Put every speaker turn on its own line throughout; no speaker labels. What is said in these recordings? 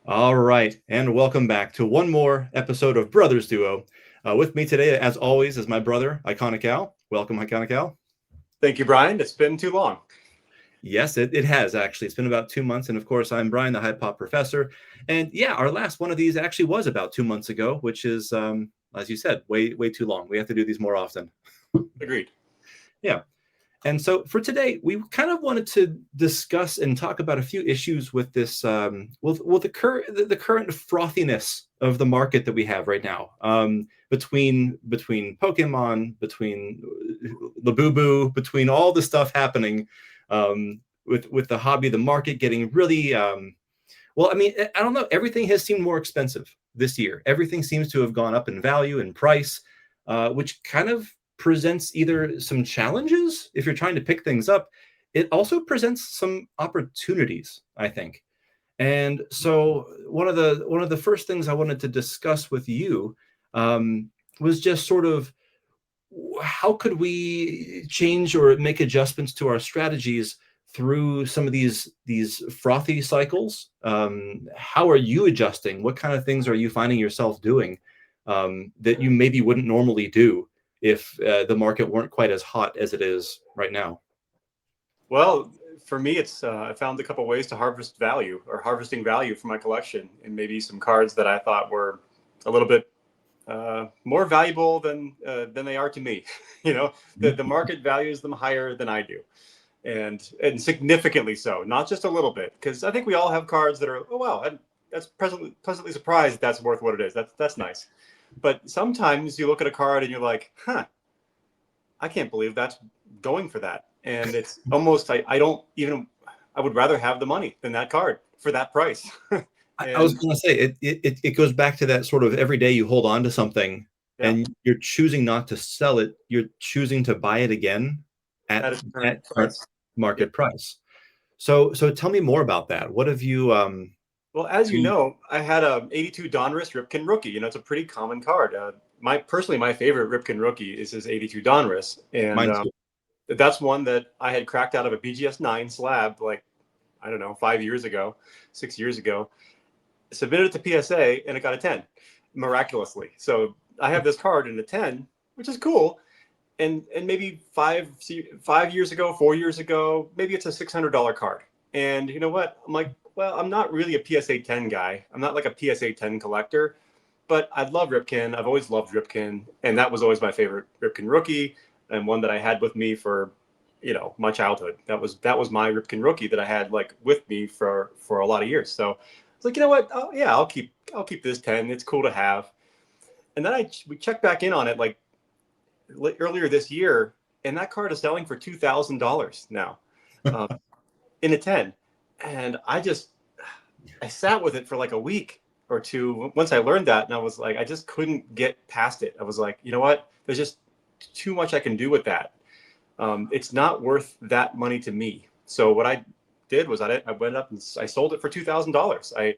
All right, and welcome back to one more episode of Brothers Duo. With me today, as always, is my brother, Iconic Al. Welcome, Iconic Al.
Thank you, Brian. It's been too long.
Yes, it has actually. It's been about 2 months, and of course, I'm Brian, the HighPopProfessor. And yeah, our last one of these actually was about 2 months ago, which is, as you said, way too long. We have to do these more often.
Agreed.
Yeah. And so for today, we kind of wanted to discuss and talk about a few issues with this, the current frothiness of the market that we have right now, between Pokemon, between the Boo Boo, between all the stuff happening, with the hobby, the market getting really, well. I mean, I don't know. Everything has seemed more expensive this year. Everything seems to have gone up in value and price, which kind of presents either some challenges if you're trying to pick things up. It also presents some opportunities, I think. And so one of the first things I wanted to discuss with you, was just sort of how could we change or make adjustments to our strategies through some of these frothy cycles. How are you adjusting? What kind of things are you finding yourself doing, that you maybe wouldn't normally do if the market weren't quite as hot as it is right now?
Well, for me, it's I found a couple ways to harvest value or harvesting value for my collection, and maybe some cards that I thought were a little bit more valuable than they are to me. You know, the market values them higher than I do, and significantly so, not just a little bit. Because I think we all have cards that are, oh wow, that's pleasantly surprised that's worth what it is. That's nice. But sometimes you look at a card and you're like, huh, I can't believe that's going for that. And it's almost, I don't even, I would rather have the money than that card for that price.
I was
And
going to say it goes back to that sort of every day you hold on to something
yeah,
and you're choosing not to sell it. You're choosing to buy it again at
at its current
at current
price. Yeah.
market price. So tell me more about that. What have you
Well, as
have
you
you
know, I had a 82 Donruss Ripken rookie. You know, it's a pretty common card. My favorite Ripken rookie is his 82 Donruss. And
mine too.
that's one that I had cracked out of a BGS 9 slab, like, I don't know, 5 years ago, 6 years ago. Submitted it to PSA and it got a 10 miraculously. So I have this card in a 10, which is cool. And maybe 5 years ago, 4 years ago, maybe it's a $600 card. And you know what? I'm like, well, I'm not really a PSA 10 guy. I'm not like a PSA 10 collector, but I love Ripken. I've always loved Ripken, and that was always my favorite Ripken rookie, and one that I had with me for, my childhood. That was my Ripken rookie that I had like with me for a lot of years. So it's like, you know what? Oh, yeah, I'll keep this 10. It's cool to have. And then we checked back in on it like earlier this year, and that card is selling for $2,000 now, um, in a 10. And I sat with it for like a week or two once I learned that, and I was like, I just couldn't get past it. I was like, you know what? There's just too much I can do with that. It's not worth that money to me. So what I did was I went up and I sold it for $2,000.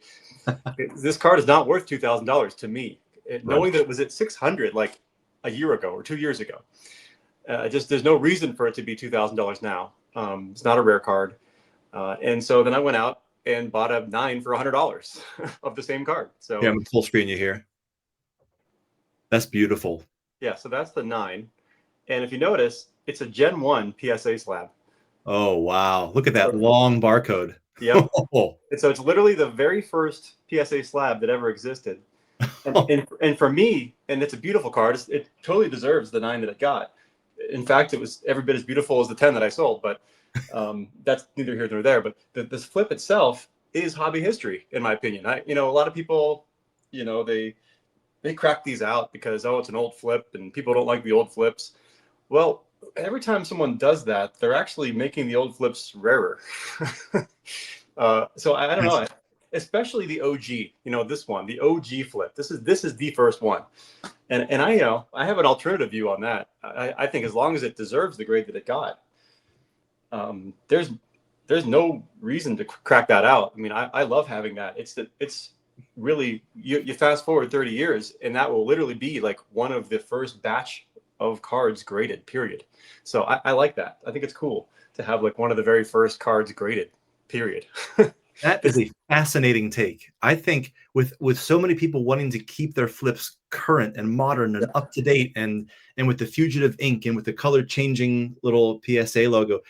This card is not worth $2,000 to me.
Right.
Knowing that it was at 600 like a year ago or 2 years ago, just there's no reason for it to be $2,000 now. It's not a rare card, and so then I went out and bought a 9 for $100 of the same card.
Yeah,
So
I'm full screen you here. That's beautiful.
yeah, so that's the 9, and if you notice, it's a Gen 1 PSA slab.
Oh wow. Look at that
So,
long barcode.
yep, and so it's literally the very first PSA slab that ever existed. And for me, and it's a beautiful card. It totally deserves the 9 that it got. In fact, it was every bit as beautiful as the 10 that I sold. But that's neither here nor there. But this flip itself is hobby history, in my opinion. A lot of people, they crack these out because, oh, it's an old flip and people don't like the old flips. Well, every time someone does that, they're actually making the old flips rarer. So I don't know, especially the OG. This one, the OG flip. This is the first one, and I have an alternative view on that. I think as long as it deserves the grade that it got, there's no reason to crack that out. I mean, I love having that. It's really, you fast forward 30 years, and that will literally be like one of the first batch of cards graded. Period. So I like that. I think it's cool to have like one of the very first cards graded. Period.
That is a fascinating take. I think with so many people wanting to keep their flips current and modern and up to date, and with the fugitive ink and with the color changing little PSA logo,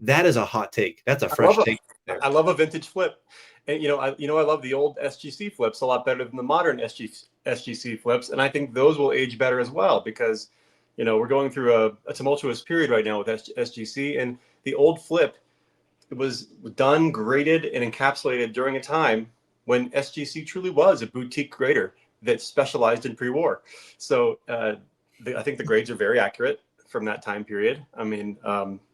that is a hot take. That's a fresh take there.
I love a vintage flip. And I love the old SGC flips a lot better than the modern SGC flips, and I think those will age better as well because we're going through a tumultuous period right now with SGC, and the old flip, it was done, graded, and encapsulated during a time when SGC truly was a boutique grader that specialized in pre-war. So I think the grades are very accurate from that time period. I mean,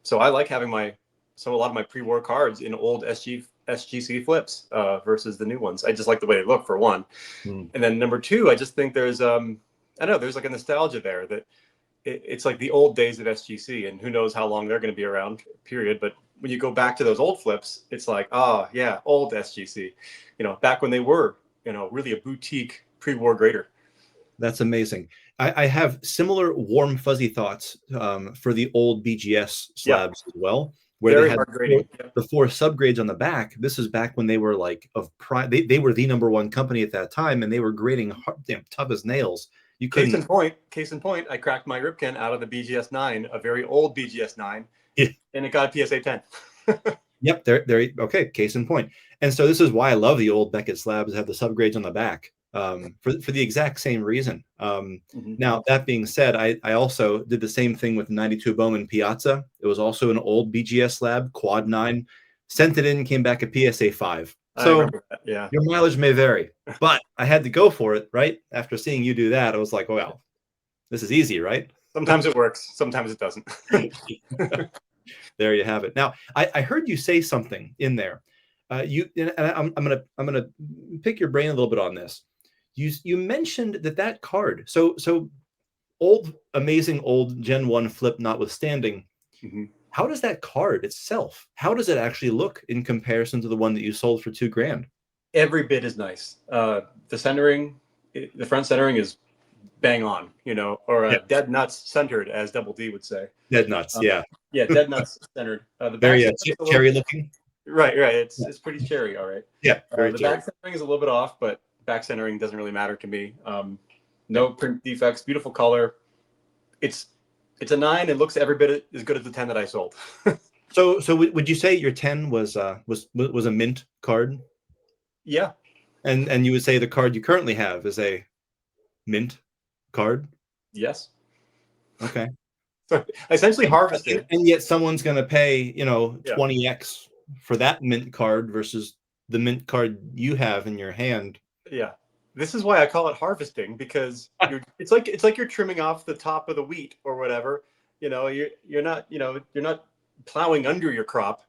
so I like having a lot of my pre-war cards in old SGC flips versus the new ones. I just like the way they look, for one. And then number two, I just think there's I don't know, there's like a nostalgia there that it's like the old days of SGC, and who knows how long they're going to be around, period. But when you go back to those old flips, it's like, oh yeah, old SGC, back when they were, really a boutique pre-war grader.
That's amazing. I have similar warm, fuzzy thoughts for the old BGS slabs as well, where
Very
they had
hard grading.
the four subgrades on the back. This is back when they were like they were the #1 company at that time, and they were grading hard, tough as nails. You couldn't.
Case in point, I cracked my Ripken out of the BGS 9, a very old BGS 9,
Yeah.
and it got a PSA 10.
Yep, they're okay. Case in point. And so this is why I love the old Beckett slabs that have the subgrades on the back, for the exact same reason. Now, that being said, I also did the same thing with 92 Bowman Piazza. It was also an old BGS slab, quad 9. Sent it in, came back a PSA 5. So
yeah,
your mileage may vary, but I had to go for it, right? After seeing you do that, I was like, oh, well, this is easy, right?
Sometimes it works, sometimes it doesn't.
There you have it. Now, I heard you say something in there. And I'm gonna pick your brain a little bit on this. You mentioned that card. So old, amazing old Gen 1 flip notwithstanding, how does that card itself, how does it actually look in comparison to the one that you sold for $2,000?
Every bit is nice. The centering, the front centering is bang on, or dead nuts centered, as Double D would say.
Dead nuts, yeah.
Yeah, dead nuts centered. The
very cherry looking.
Right. It's pretty cherry, all right.
Yeah, very
the
cherry.
back centering is a little bit off, but back centering doesn't really matter to me. No print defects, beautiful color. It's a 9. It looks every bit as good as the 10 that I sold.
So would you say your 10 was a mint card?
Yeah.
And you would say the card you currently have is a mint card?
Yes.
Okay.
So essentially harvested.
And yet someone's going to pay, 20x for that mint card versus the mint card you have in your hand.
Yeah. This is why I call it harvesting, because it's like you're trimming off the top of the wheat or whatever. You're not plowing under your crop.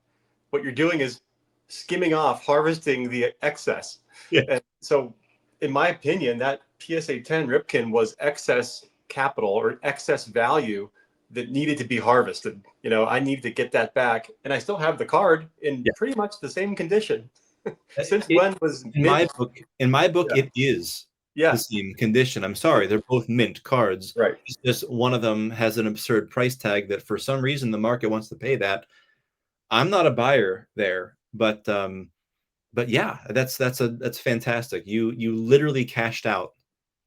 What you're doing is skimming off, harvesting the excess.
Yeah.
And so, in my opinion, that PSA 10 Ripken was excess capital or excess value that needed to be harvested. I needed to get that back, and I still have the card in pretty much the same condition. Since when was
in my book it is
the
same condition. I'm sorry, they're both mint cards.
Right.
It's just one of them has an absurd price tag that for some reason the market wants to pay that. I'm not a buyer there, but yeah, that's fantastic. You literally cashed out.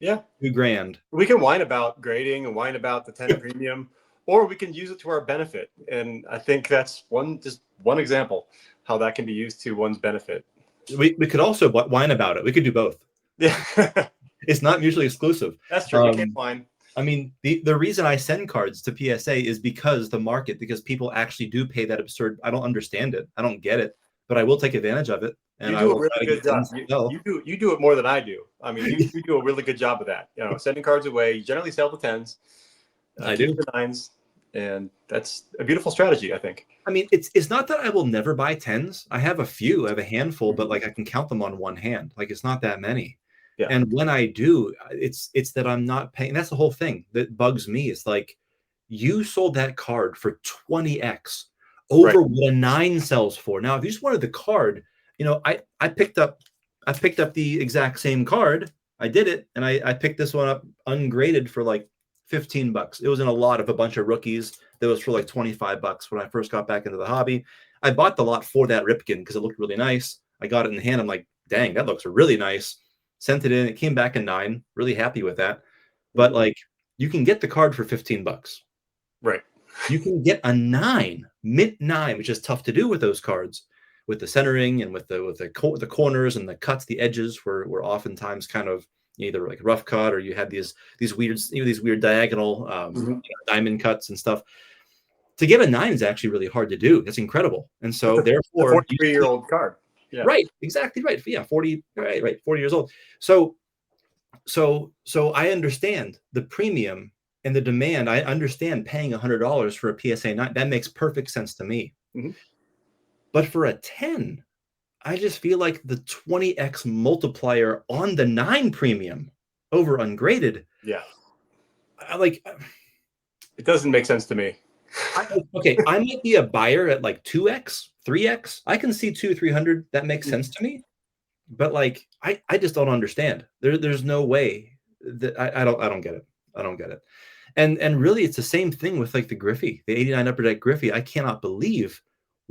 Yeah.
$2,000.
We can whine about grading and whine about the 10 premium, or we can use it to our benefit. And I think that's one example how that can be used to one's benefit.
We could also whine about it. We could do both.
Yeah.
It's not mutually exclusive.
That's true. We can't whine.
I mean, the reason I send cards to PSA is because because people actually do pay that absurd. I don't understand it. I don't get it, but I will take advantage of it. And
you do a really good job. You do it more than I do. I mean, you do a really good job of that. Sending cards away. You generally sell the 10s.
I do
the 9s, and that's a beautiful strategy, I think.
I mean, it's not that I will never buy 10s. I have a few. I have a handful, but like I can count them on one hand. Like it's not that many.
Yeah.
And when I do, it's that I'm not paying. That's the whole thing that bugs me. It's like you sold that card for 20x over what a 9 sells for. Now, if you just wanted the card, I picked up the exact same card. I did it, and I picked this one up ungraded for like $15. It was in a lot of a bunch of rookies. That was for like $25 when I first got back into the hobby. I bought the lot for that Ripken because it looked really nice. I got it in the hand. I'm like, dang, that looks really nice. Sent it in. It came back a 9. Really happy with that. But like, you can get the card for $15.
Right.
You can get a 9, mint 9, which is tough to do with those cards, with the centering and with the corners and the cuts. The edges were oftentimes kind of either like rough cut, or you had these weird, these weird diagonal diamond cuts and stuff. To get a 9 is actually really hard to do. That's incredible. And so
the
therefore,
43-year-old card. Yeah.
Right, exactly right. Yeah, 40, right, 40 years old. So I understand the premium and the demand. I understand paying $100 for a PSA 9. That makes perfect sense to me. But for a 10, I just feel like the 20x multiplier on the 9 premium over ungraded.
Yeah.
It
doesn't make sense to me.
Okay, I might be a buyer at like 2x, 3x. I can see 200-300. That makes sense to me. But like, I just don't understand. There's no way that I don't get it. I don't get it. And really, it's the same thing with like the Griffey, the 89 Upper Deck Griffey. I cannot believe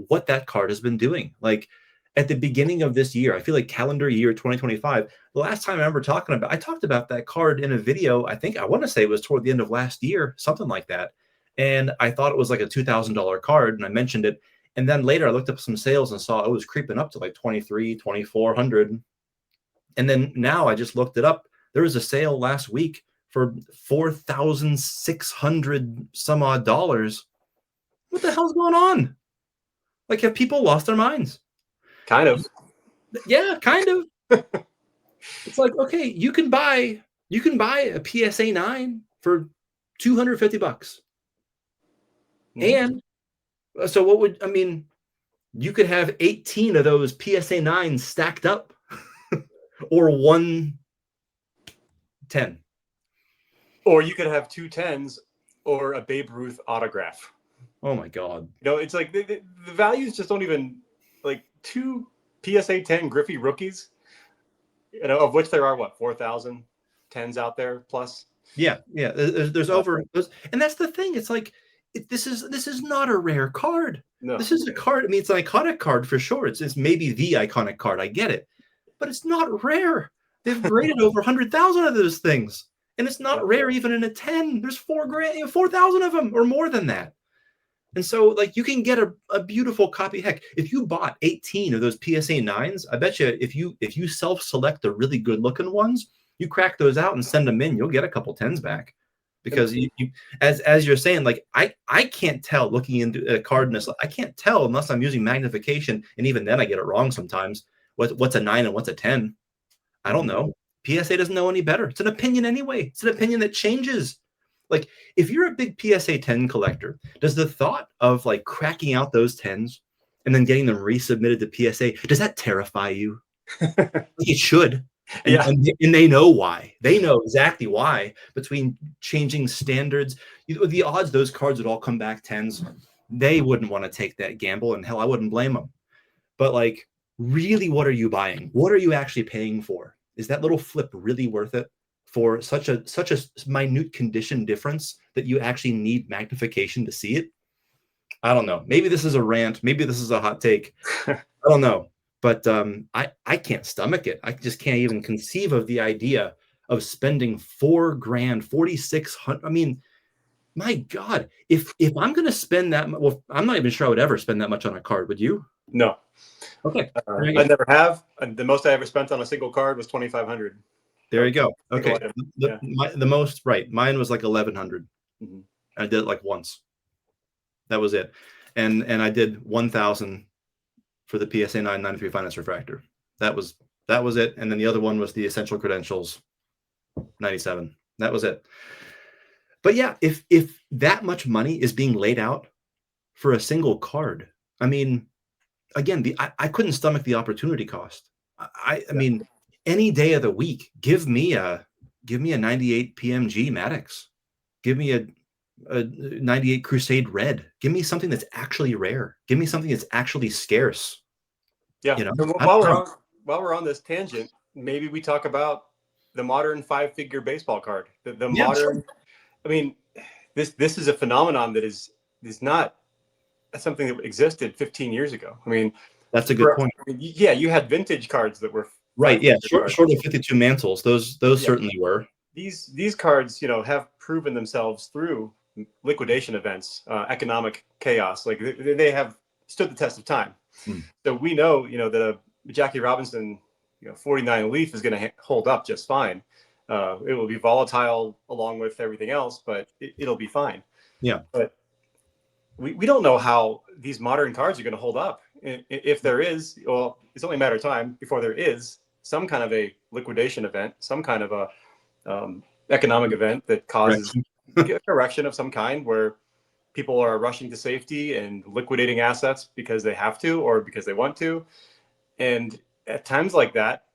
what that card has been doing. Like at the beginning of this year, I feel like calendar year 2025, the last time I remember I talked about that card in a video. I want to say it was toward the end of last year, something like that. And I thought it was like a $2,000 card, and I mentioned it. And then later I looked up some sales and saw it was creeping up to like 23, 2,400. And then now I just looked it up. There was a sale last week for $4,600 some odd dollars. What the hell's going on? Like, have people lost their minds?
Kind of.
Yeah, kind of. It's like, okay, you can buy a PSA 9 for $250. And so you could have 18 of those PSA 9s stacked up or 110.
Or you could have 2 10s or a Babe Ruth autograph.
Oh my God.
It's like the values just don't even, like 2 PSA 10 Griffey rookies, of which there are 4,000 10s out there plus.
Yeah. There's over, and that's the thing. It's like, this is not a rare card. No. This is a card. I mean, it's an iconic card for sure. It's maybe the iconic card. I get it, but it's not rare. They've graded over 100,000 of those things, and it's not rare even in a 10. There's 4,000 of them or more than that. And so, like, you can get a beautiful copy. Heck, if you bought 18 of those PSA 9s, I bet you if you self-select the really good-looking ones, you crack those out and send them in, you'll get a couple 10s back. Because you as you're saying, like, I can't tell looking into a card in this, I can't tell unless I'm using magnification, and even then I get it wrong sometimes. What's a 9 and what's a 10? I don't know. PSA doesn't know any better. It's an opinion anyway. It's an opinion that changes. Like, if you're a big PSA 10 collector, does the thought of like cracking out those 10s and then getting them resubmitted to PSA, does that terrify you? It should. And they know why. They know exactly why. Between changing standards, the odds those cards would all come back 10s, they wouldn't want to take that gamble, and hell, I wouldn't blame them. But like, really, what are you buying? What are you actually paying for? Is that little flip really worth it for such a minute condition difference that you actually need magnification to see it? I don't know. Maybe this is a rant. Maybe this is a hot take. I don't know. But I can't stomach it. I just can't even conceive of the idea of spending $4,000, 4,600. I mean, my God, if I'm going to spend that, well, I'm not even sure I would ever spend that much on a card. Would you?
No.
Okay.
I never have. The most I ever spent on a single card was $2,500.
There you go. Okay. The most, right. Mine was like 1,100. I did it like once. That was it. And I did 1,000 for the PSA 9 93 Finance Refractor. That was it. And then the other one was the Essential Credentials 97. That was it. But yeah, if that much money is being laid out for a single card, I mean, again, I couldn't stomach the opportunity cost. I mean, any day of the week, give me a 98 PMG Maddox. Give me a 98 Crusade Red. Give me something that's actually rare. Give me something that's actually scarce.
Yeah. While we're on this tangent, maybe we talk about the modern 5-figure baseball card. The modern. Sure. I mean, this is a phenomenon that is not something that existed 15 years ago. I mean,
That's a good point.
I mean, yeah, you had vintage cards that were
Right. Yeah. Short of 52 mantles. Those
Yeah.
certainly were.
These cards, have proven themselves through liquidation events, economic chaos. Like they have stood the test of time. So we know, that a Jackie Robinson, 49 Leaf is going to hold up just fine. It will be volatile along with everything else, but it'll be fine.
Yeah.
But we don't know how these modern cards are going to hold up. If there is, well, it's only a matter of time before there is some kind of a liquidation event, some kind of a economic event that causes a correction of some kind where people are rushing to safety and liquidating assets because they have to or because they want to. And at times like that,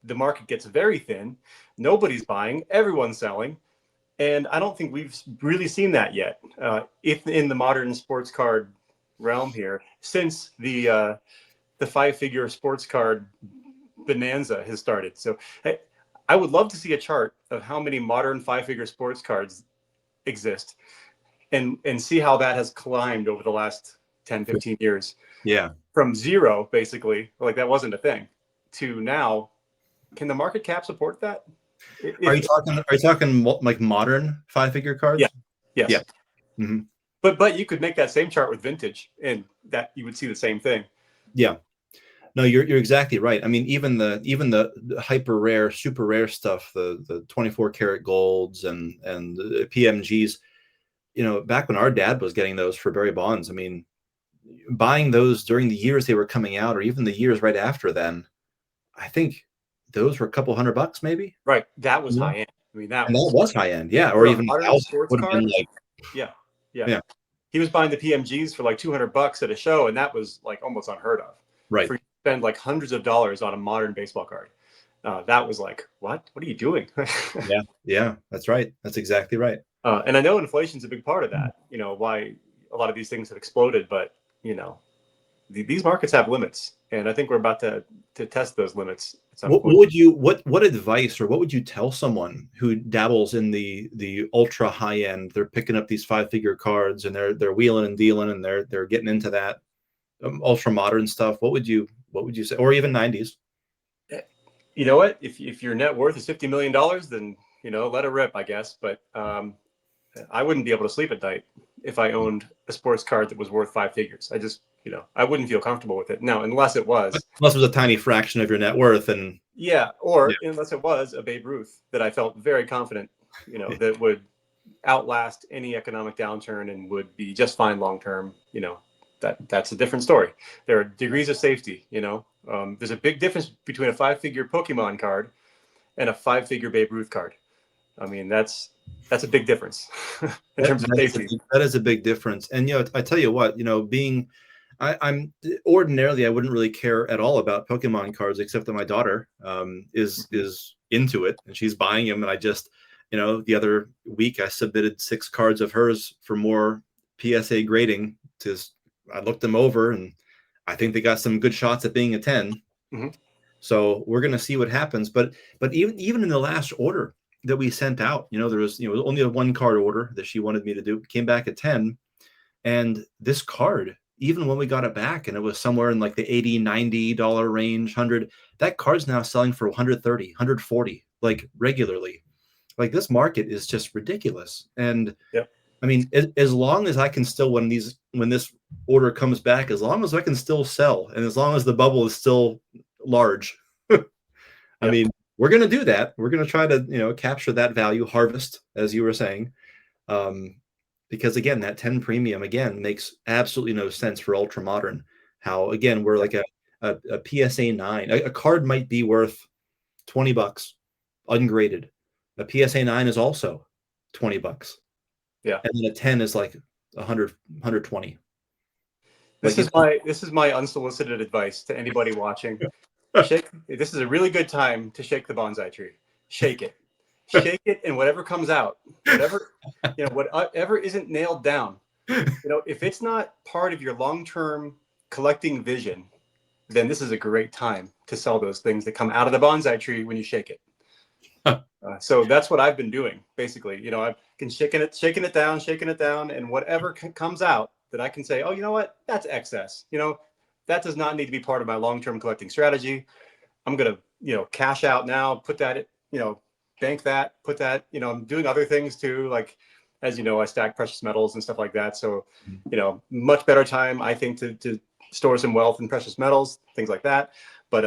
the market gets very thin. Nobody's buying, everyone's selling. And I don't think we've really seen that yet, if in the modern sports card realm here, since the 5-figure sports card bonanza has started. So I would love to see a chart of how many modern 5-figure sports cards exist and see how that has climbed over the last 10, 15 years.
Yeah.
From zero, basically, like that wasn't a thing, to now. Can the market cap support that?
Are you talking like modern 5-figure cards?
Yeah. Yes.
Yeah. Mm-hmm.
But you could make that same chart with vintage and that you would see the same thing.
Yeah. No, you're exactly right. I mean, even the hyper rare, super rare stuff, the 24 karat golds and the PMGs, back when our dad was getting those for Barry Bonds, I mean, buying those during the years they were coming out, or even the years right after then, I think those were a couple $100 maybe.
Right. That was high end. I mean, that
was high end. Yeah. Or
for a
even
modern
1,000
sports
would have
card.
been like,
Yeah. He was buying the PMGs for like $200 at a show, and that was like almost unheard of.
right.
For you to spend like hundreds of dollars on a modern baseball card. That was like, what are you doing?
Yeah, that's right. That's exactly right.
And I know inflation's a big part of that, why a lot of these things have exploded, but these markets have limits, and I think we're about to test those limits at some point.
What advice or what would you tell someone who dabbles in the ultra high end? They're picking up these 5-figure cards and they're wheeling and dealing and they're getting into that ultra modern stuff. What would you say? Or even 90s?
You know what? If your net worth is $50 million, then let it rip, I guess. But I wouldn't be able to sleep at night if I owned a sports card that was worth 5 figures. I just I wouldn't feel comfortable with it. Now, unless it was
a tiny fraction of your net worth, and
unless it was a Babe Ruth that I felt very confident, that would outlast any economic downturn and would be just fine long term. That's a different story. There are degrees of safety. There's a big difference between a 5-figure Pokemon card and a 5-figure Babe Ruth card. I mean, that's a big difference in terms of safety.
That is a big difference. And I tell you what, I'm ordinarily I wouldn't really care at all about Pokemon cards, except that my daughter is into it and she's buying them. And I just, the other week I submitted 6 cards of hers for more PSA grading. I looked them over and I think they got some good shots at being a 10.
Mm-hmm.
So we're gonna see what happens. But even in the last order that we sent out, there was only a 1 card order that she wanted me to do. Came back at 10, and this card, even when we got it back and it was somewhere in like the $80-$90 range, 100, that card's now selling for 130, 140, like regularly. Like this market is just ridiculous. And I mean, as long as I can still, when this order comes back, as long as I can still sell, and as long as the bubble is still large, I mean, we're going to do that. We're going to try to, capture that value, harvest, as you were saying. Because again, that 10 premium again makes absolutely no sense for ultra modern. How again, we're like a PSA 9, a card might be worth $20 ungraded. A PSA 9 is also $20.
Yeah.
And then a 10 is like 100, 120.
This is my unsolicited advice to anybody watching. This is a really good time to shake the bonsai tree. Shake it. Shake it, and whatever comes out, whatever isn't nailed down, if it's not part of your long-term collecting vision, then this is a great time to sell those things that come out of the bonsai tree when you shake it. So that's what I've been doing, basically. I've been shaking it down, and whatever comes out that I can say, oh, you know what, that's excess. that does not need to be part of my long-term collecting strategy. I'm going to, cash out now, put that, bank that, put that, I'm doing other things too. Like, as you know, I stack precious metals and stuff like that. So, much better time, I think, to store some wealth in precious metals, things like that. But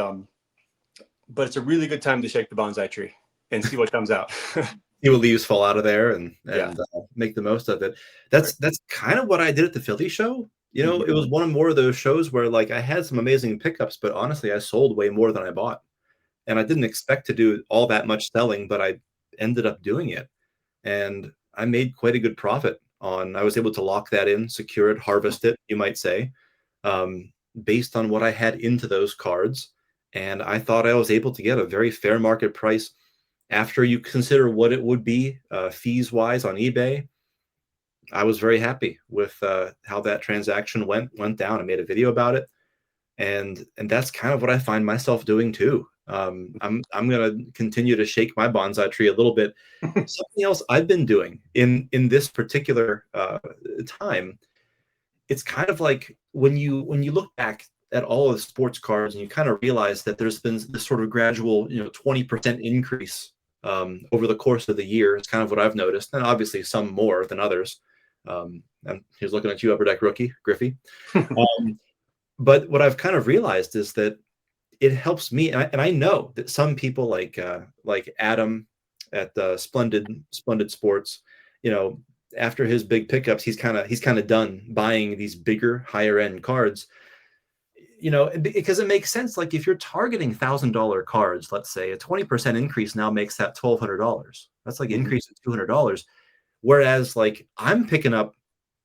it's a really good time to shake the bonsai tree and see what comes out.
See what leaves fall out of there and
Yeah.
make the most of it. That's kind of what I did at the Philly show. It was one of more of those shows where like I had some amazing pickups, but honestly, I sold way more than I bought. And I didn't expect to do all that much selling, but I ended up doing it. And I made quite a good profit I was able to lock that in, secure it, harvest it, you might say, based on what I had into those cards. And I thought I was able to get a very fair market price after you consider what it would be fees wise on eBay. I was very happy with how that transaction went down. I made a video about it, and that's kind of what I find myself doing too. I'm gonna continue to shake my bonsai tree a little bit. Something else I've been doing in this particular time, it's kind of like when you look back at all of the sports cards and you kind of realize that there's been this sort of gradual 20% increase over the course of the year. It's kind of what I've noticed, and obviously some more than others. And he's looking at you, Upper Deck rookie Griffey. But what I've kind of realized is that it helps me, and I know that some people like Adam at Splendid Sports, after his big pickups, he's kind of done buying these bigger, higher end cards. Because it makes sense. Like if you're targeting $1,000 cards, let's say a 20% increase now makes that $1,200. That's like increase of $200. Whereas like I'm picking up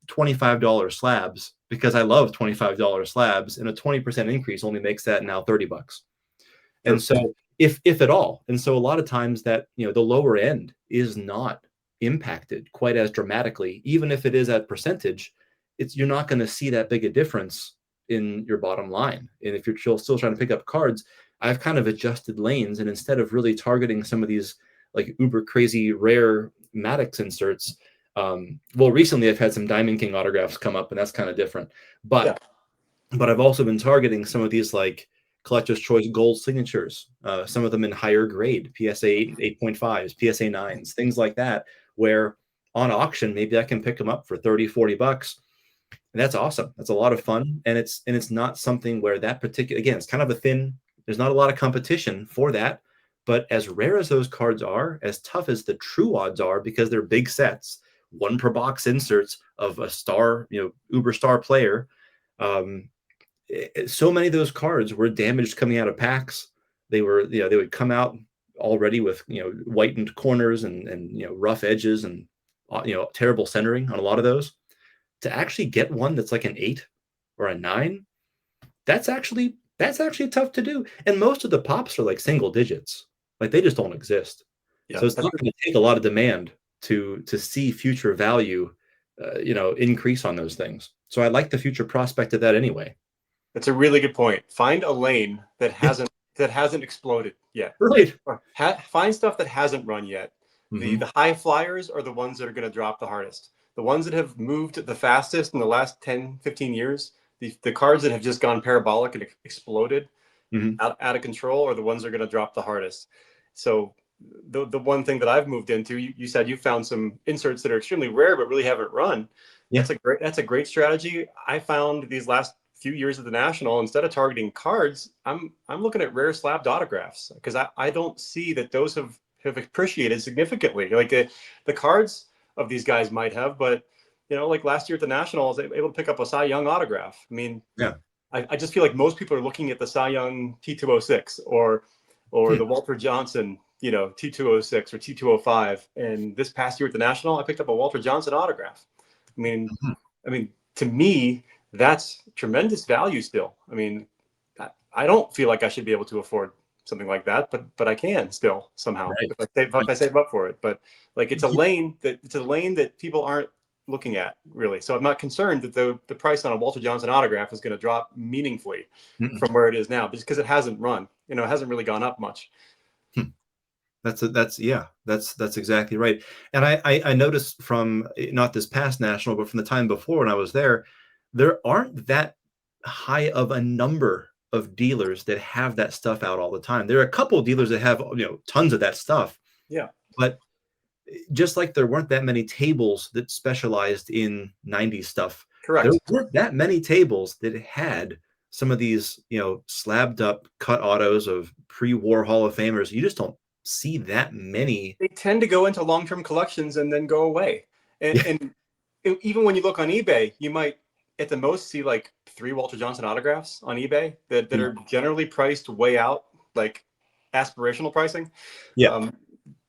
$25 slabs because I love $25 slabs, and a 20% increase only makes that now $30. And so if at all, and so a lot of times that, the lower end is not impacted quite as dramatically, even if it is at percentage, you're not going to see that big a difference in your bottom line. And if you're still trying to pick up cards, I've kind of adjusted lanes, and instead of really targeting some of these like uber crazy rare Maddox inserts, well, recently I've had some Diamond King autographs come up, and that's kind of different. But I've also been targeting some of these like collector's choice gold signatures, some of them in higher grade, PSA 8.5s, PSA 9s, things like that, where on auction, maybe I can pick them up for $30-$40. And that's awesome. That's a lot of fun. And it's not something where that particular, again, it's kind of there's not a lot of competition for that. But as rare as those cards are, as tough as the true odds are, because they're big sets, one per box inserts of a star, uber star player. So many of those cards were damaged coming out of packs. They would come out already with, whitened corners and rough edges and, terrible centering on a lot of those. To actually get one that's like an 8 or a 9, that's actually tough to do. And most of the pops are like single digits. Like they just don't exist. So it's not going to take a lot of demand to see future value, increase on those things. So I like the future prospect of that anyway.
That's a really good point. Find a lane that hasn't exploded yet.
Right.
Find stuff that hasn't run yet. The high flyers are the ones that are going to drop the hardest. The ones that have moved the fastest in the last 10, 15 years, the cards that have just gone parabolic and exploded out of control are the ones that are going to drop the hardest. So the one thing that I've moved into, you said you found some inserts that are extremely rare but really haven't run. Yeah. That's a great strategy. I found these last few years of the National, instead of targeting cards, I'm looking at rare slabbed autographs, because I don't see that those have appreciated significantly. Like the cards of these guys might have, but like last year at the National, I was able to pick up a Cy Young autograph. I mean, yeah, I just feel like most people are looking at the Cy Young T206 or the Walter Johnson, T206 or T205. And this past year at the National, I picked up a Walter Johnson autograph. I mean, to me, that's tremendous value still. I mean, I don't feel like I should be able to afford something like that, but I can still somehow, right, if I save up for it. But like it's a lane that people aren't looking at really. So I'm not concerned that the price on a Walter Johnson autograph is going to drop meaningfully from where it is now, just because it hasn't run. It hasn't really gone up much.
That's exactly right. And I noticed from not this past National, but from the time before when I was there aren't that high of a number of dealers that have that stuff out all the time. There are a couple of dealers that have, tons of that stuff,
Yeah,
but just like there weren't that many tables that specialized in 90s stuff, there
correct.
weren't that many tables that had some of these, slabbed up cut autos of pre-war Hall of Famers. You just don't see that many.
They tend to go into long-term collections and then go away. And,
Yeah,
and even when you look on eBay, you might at the most see like 3 Walter Johnson autographs on eBay that
yeah,
are generally priced way out, like aspirational pricing.
yeah.
Um,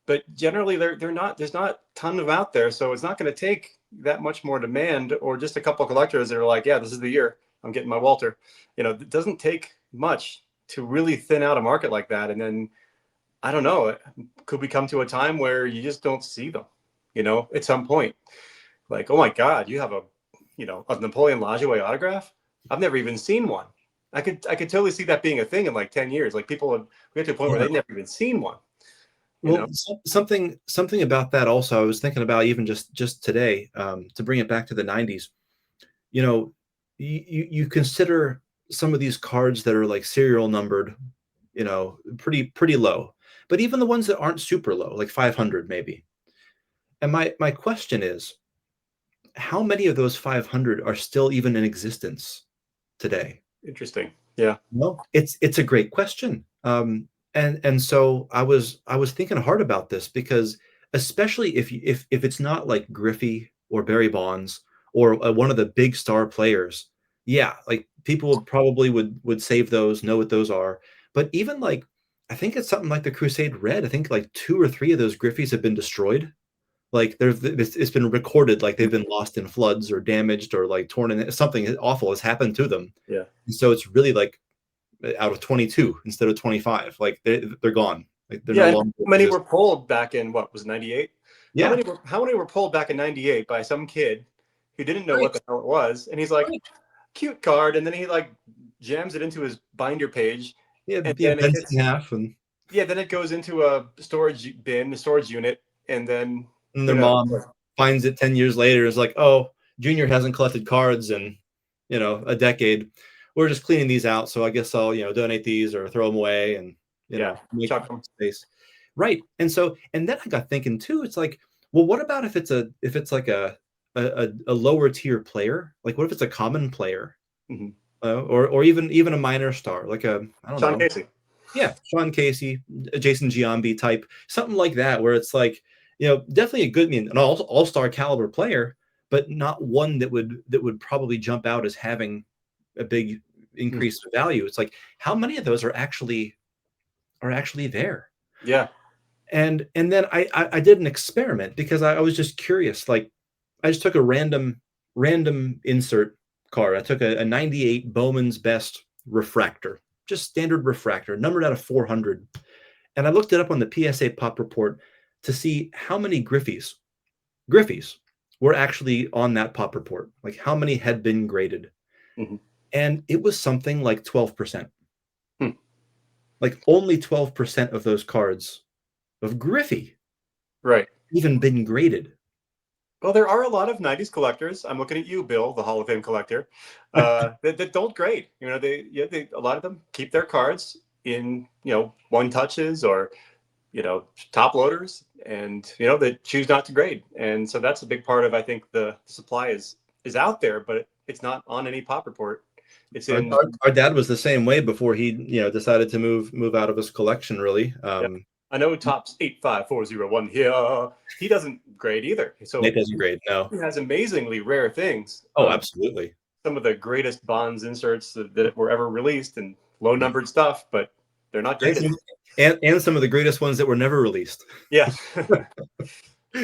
but generally, they're not. There's not a ton of them out there, so it's not going to take that much more demand, or just a couple of collectors that are like, yeah, this is the year I'm getting my Walter. It doesn't take much to really thin out a market like that, and then I don't know, could we come to a time where you just don't see them, at some point? Like, oh my God, you have a Napoleon Lajoie autograph? I've never even seen one. I could totally see that being a thing in like 10 years. Like people would get to a point where
Yeah.
they've never even seen one, you
Well,
know?
something about that also. I was thinking about even just today, to bring it back to the 90s. You know, you consider some of these cards that are like serial numbered, pretty low. But even the ones that aren't super low, like 500 maybe. And my question is, how many of those 500 are still even in existence today?
Interesting. Yeah.
No, it's a great question. And so I was thinking hard about this because especially if it's not like Griffey or Barry Bonds or one of the big star players, yeah, like people probably would save those, know what those are. But even like I think it's something like the Crusade Red. I think like two or three of those Griffies have been destroyed. Like it's been recorded like they've been lost in floods or damaged or like torn in something awful has happened to them.
Yeah.
And so it's really like out of 22 instead of 25. Like they're gone. Like they're
Yeah.
no
And
longer
how many
exist.
were pulled back in what was 98? How
Yeah,
many were pulled back in 98 by some kid who didn't know what
right,
the hell it was? And he's like,
right.
cute card. And then he like jams it into his binder page.
Yeah,
And
yeah,
then it
bent in
gets,
half, and
yeah, then it goes into a storage bin, a storage unit. And then
and
who
their
knows?
mom finds it 10 years later. Is like, oh, Junior hasn't collected cards in a decade. We're just cleaning these out, so I guess I'll donate these or throw them away and
Yeah.
make
Chuck them.
space. Right, and then I got thinking too. It's like, well, what about if it's like a lower tier player? Like, what if it's a common player,
Mm-hmm.
or even a minor star, like a I don't
Sean
know,
Casey.
yeah, Sean Casey, Jason Giambi type, something like that, where it's like, definitely a good, I mean, an all-star caliber player, but not one that would probably jump out as having a big
Mm-hmm.
increase in value. It's like, how many of those are actually there?
Yeah.
And then I did an experiment because I was just curious. Like, I just took a random insert card. I took a 98 Bowman's Best refractor, just standard refractor, numbered out of 400. And I looked it up on the PSA Pop Report to see how many Griffies were actually on that Pop Report, like how many had been graded.
Mm-hmm.
And it was something like 12%.
Hmm.
Like only 12% of those cards of Griffey
Right.
even been graded.
Well, there are a lot of 90s collectors. I'm looking at you, Bill, the Hall of Fame collector, that don't grade. A lot of them keep their cards in, one touches or, top loaders, and, they choose not to grade. And so that's a big part of, I think, the supply is out there, but it's not on any pop report. It's
Our,
in,
our, our dad was the same way before he, decided to move out of his collection. Really,
yeah. I know tops 85401 here. He doesn't grade either.
Nate
So
doesn't grade. No.
he has amazingly rare things.
Oh, absolutely.
Some of the greatest Bonds inserts that were ever released and low numbered stuff, but they're not
And
graded.
some of the greatest ones that were never released.
Yeah.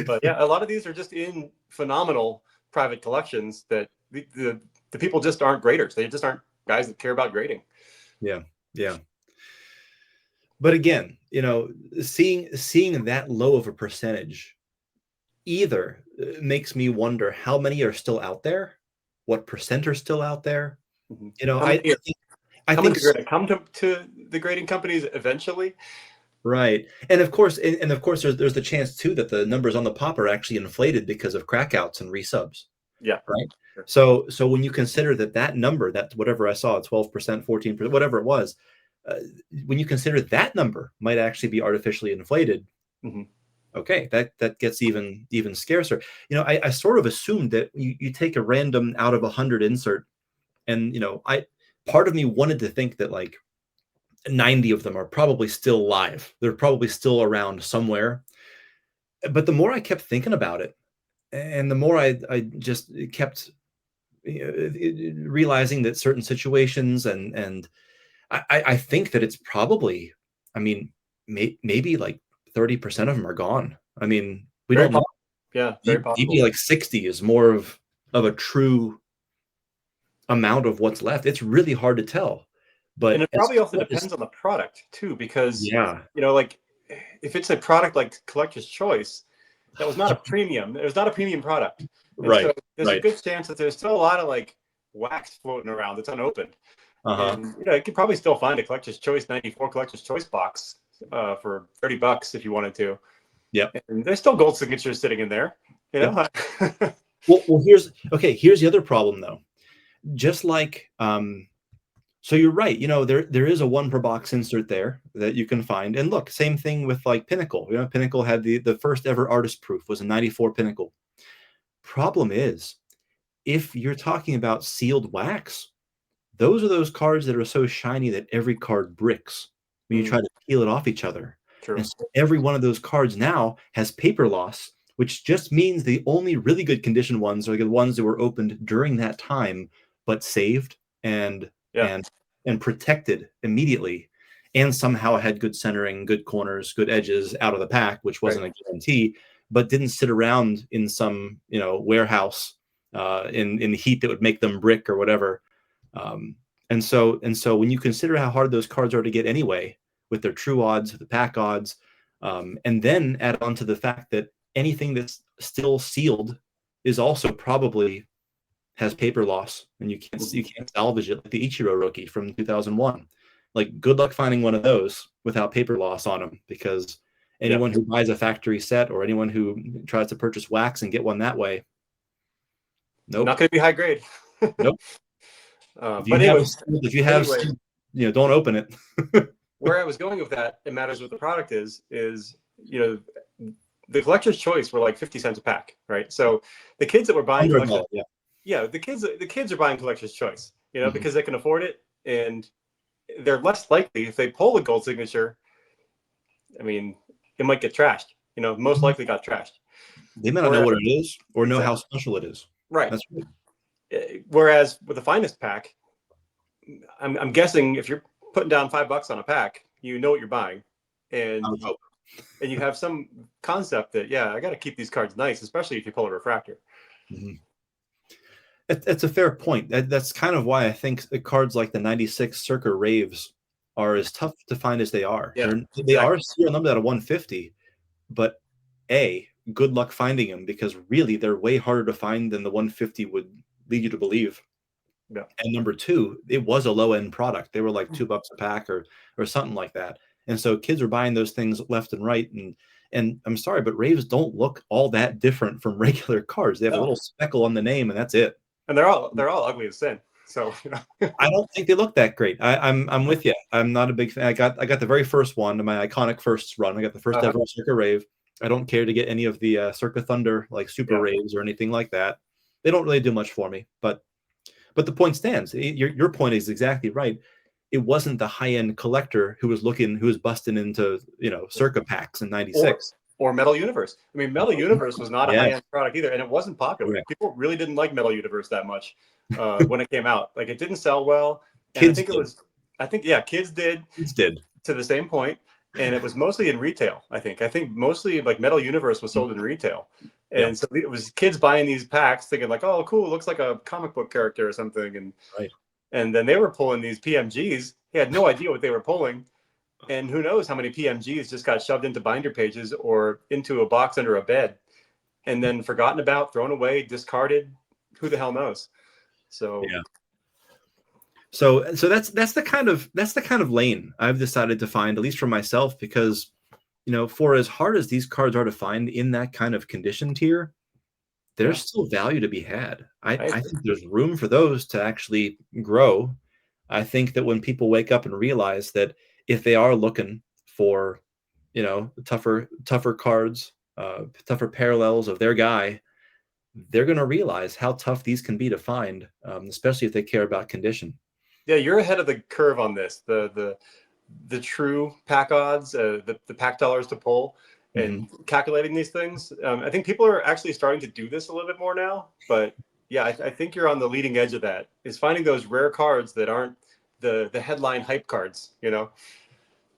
But yeah, a lot of these are just in phenomenal private collections that the people just aren't graders. They just aren't guys that care about grading.
Yeah, yeah. But again, seeing that low of a percentage either makes me wonder how many are still out there, what percent are still out there.
Mm-hmm.
You know,
How
I
many are,
think I
how
think
many are going to come to the grading companies eventually?
right, and of course, there's the chance too that the numbers on the pop are actually inflated because of crackouts and resubs.
Yeah.
Right.
Sure.
So when you consider that number, that whatever I saw, 12%, 14%, whatever it was, uh, when you consider that number might actually be artificially inflated,
Hmm.
okay, that gets even scarcer. I sort of assumed that you take a random out of 100 insert, and I part of me wanted to think that like 90 of them are probably still live. They're probably still around somewhere. But the more I kept thinking about it, and the more I just kept realizing that certain situations, and I think that it's probably, I mean, maybe like 30% of them are gone. I mean, we
Very
don't know.
possible. Yeah, very
Maybe
possible.
like 60 is more of a true amount of what's left. It's really hard to tell.
And
But
it
as
probably also
far as,
depends on the product too, because
yeah,
like if it's a product like Collector's Choice, that was not a premium. It was not a premium product, and so
right,
there's a
right.
good chance that there's still a lot of like wax floating around that's unopened,
Uh-huh.
and you could probably still find a Collector's Choice '94 Collector's Choice box for $30 if you wanted to,
Yep.
and there's still gold signatures sitting in there. You
Yep.
know.
Well, here's the other problem though. Just like so you're right, there is a one per box insert there that you can find. And look, same thing with like Pinnacle. Pinnacle had the first ever artist proof was a 94 Pinnacle. Problem is, if you're talking about sealed wax, those are those cards that are so shiny that every card bricks when you try to peel it off each other.
True.
And so every one of those cards now has paper loss, which just means the only really good condition ones are the ones that were opened during that time, but saved and
Yeah.
and and protected immediately, and somehow had good centering, good corners, good edges out of the pack, which
Right.
wasn't a guarantee, but didn't sit around in some warehouse in heat that would make them brick or whatever. And so when you consider how hard those cards are to get anyway, with their true odds, the pack odds, and then add on to the fact that anything that's still sealed is also probably has paper loss, and you can't salvage it like the Ichiro rookie from 2001. Like, good luck finding one of those without paper loss on them, because
Yeah.
anyone who buys a factory set or anyone who tries to purchase wax and get one that way, nope,
Not going to be high grade.
nope.
But anyways,
If you have,
anyway,
don't open it.
where I was going with that, it matters what the product is the Collector's Choice were like 50 cents a pack, right? So the kids that were buying
Under a
Collector's,
dollar, yeah.
yeah, the kids are buying Collector's Choice,
Mhm.
because they can afford it, and they're less likely if they pull a gold signature. I mean, it might get trashed. Most likely got trashed.
They may not know what it is or know how
Exactly.
special it is.
Right.
That's right.
Whereas with the finest pack, I'm guessing if you're putting down $5 on a pack, you know what you're buying, and
I would hope.
and you have some concept that, yeah, I got to keep these cards nice, especially if you pull a refractor.
Mhm. It's a fair point. That's kind of why I think the cards like the 96 Circa Raves are as tough to find as they are.
Yeah,
They are
exactly.
serial numbered out of 150, but good luck finding them, because really they're way harder to find than the 150 would lead you to believe.
Yeah.
And number two, it was a low end product. They were like $2 a pack or something like that. And so kids are buying those things left and right. And I'm sorry, but Raves don't look all that different from regular cards. They have a
No.
little speckle on the name, and that's it.
And they're all ugly as sin. So
I don't think they look that great. I'm with you. I'm not a big fan. I got the very first one, my iconic first run. I got the first ever Circa Rave. I don't care to get any of the Circa Thunder, like Super Raves or anything like that. They don't really do much for me. But the point stands. Your point is exactly right. It wasn't the high end collector who was busting into Circa packs in '96.
or Metal Universe. I mean, Metal Universe was not a high end product either, and it wasn't popular.
Correct.
People really didn't like Metal Universe that much when it came out. Like, it didn't sell well. And
Kids
kids did
did.
to the same point, and it was mostly in retail. I think mostly like Metal Universe was sold in retail, and so it was kids buying these packs thinking like, oh, cool, it looks like a comic book character or something, and
Right.
and then they were pulling these PMGs. He had no idea what they were pulling, and who knows how many PMGs just got shoved into binder pages or into a box under a bed, and then forgotten about, thrown away, discarded. Who the hell knows? So
yeah. So that's the kind of lane I've decided to find, at least for myself, because for as hard as these cards are to find in that kind of condition tier, there's
Yeah,
still value to be had.
I
I
agree.
think there's room for those to actually grow. I think that when people wake up and realize that if they are looking for, tougher cards, tougher parallels of their guy, they're going to realize how tough these can be to find, especially if they care about condition.
Yeah, you're ahead of the curve on this. The true pack odds, the pack dollars to pull,
Hmm.
and calculating these things. I think people are actually starting to do this a little bit more now. But yeah, I think you're on the leading edge of that. Is finding those rare cards that aren't the headline hype cards. You know.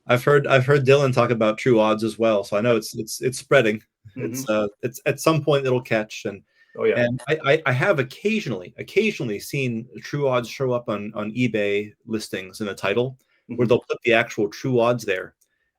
I've heard Dylan talk about true odds as well, so I know it's spreading.
Hmm.
It's at some point it'll catch, and
Oh yeah.
and I have occasionally seen true odds show up on eBay listings in a title where
Hmm.
they'll put the actual true odds there,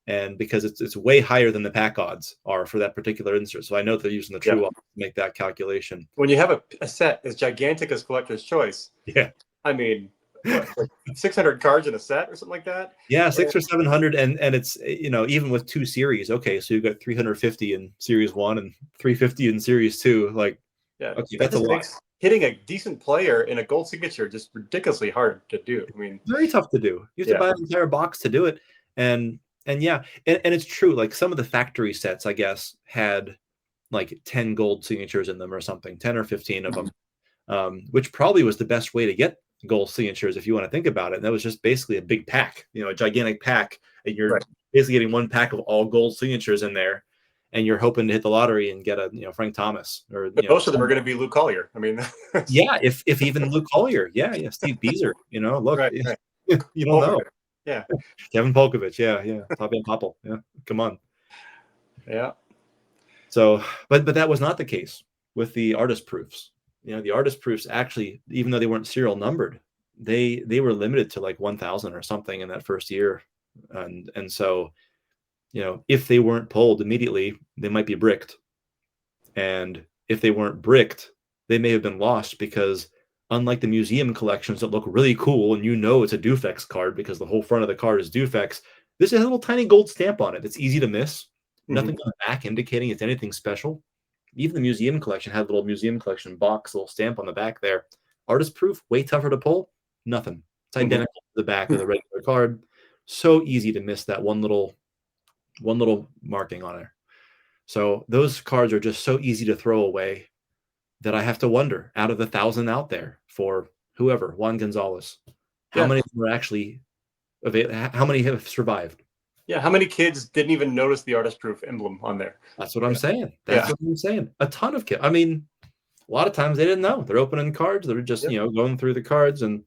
and because it's way higher than the pack odds are for that particular insert, so I know they're using the
Yeah.
true odds to make that calculation.
When you have a set as gigantic as Collector's Choice,
Yeah.
I mean, what, like 600 cards in a set or something like that?
Yeah,
And,
600 or 700, and it's even with two series. Okay, so you've got 350 in series one and 350 in series two. Like,
yeah,
okay,
that
that's a
just
lot.
makes hitting a decent player in a gold signature just ridiculously hard to do. I mean,
Very tough to do. You have to
yeah.
buy an entire box to do it, and yeah, and it's true. Like some of the factory sets, I guess, had like 10 gold signatures in them or something, 10 or 15 of them,
Mhm.
which probably was the best way to get gold signatures if you want to think about it. And that was just basically a big pack, a gigantic pack, and you're
Right.
basically getting one pack of all gold signatures in there, and you're hoping to hit the lottery and get a Frank Thomas or
But most of them are going to be Luke Collier. I mean,
yeah, if even Luke Collier, yeah, Steve Beezer, look,
right, right.
you don't know.
Polkovich. Yeah,
Kevin Polkovich, yeah, Fabian Poppel, yeah, come on.
yeah,
So, but that was not the case with the artist proofs. The artist proofs actually, even though they weren't serial numbered, they were limited to like 1,000 or something in that first year, and so if they weren't pulled immediately, they might be bricked, and if they weren't bricked, they may have been lost because unlike the museum collections that look really cool and it's a Dufex card because the whole front of the card is Dufex, there's a little tiny gold stamp on it that's easy to miss.
hmm
Nothing on the back indicating it's anything special. Even the museum collection had a little museum collection box, little stamp on the back there. Artist proof, way tougher to pull. Nothing. It's
hmm
identical to the back of the regular card. So easy to miss that one little marking on it. So those cards are just so easy to throw away that I have to wonder, out of the 1,000 out there for whoever, Juan Gonzalez, how
yeah,
many were actually how many have survived?
yeah. How many kids didn't even notice the artist proof emblem on there?
That's what I'm
Yeah,
saying. That's
yeah,
what I'm saying. A ton of kids. I mean, a lot of times they didn't know. They're opening cards. They're just,
yep,
going through the cards and,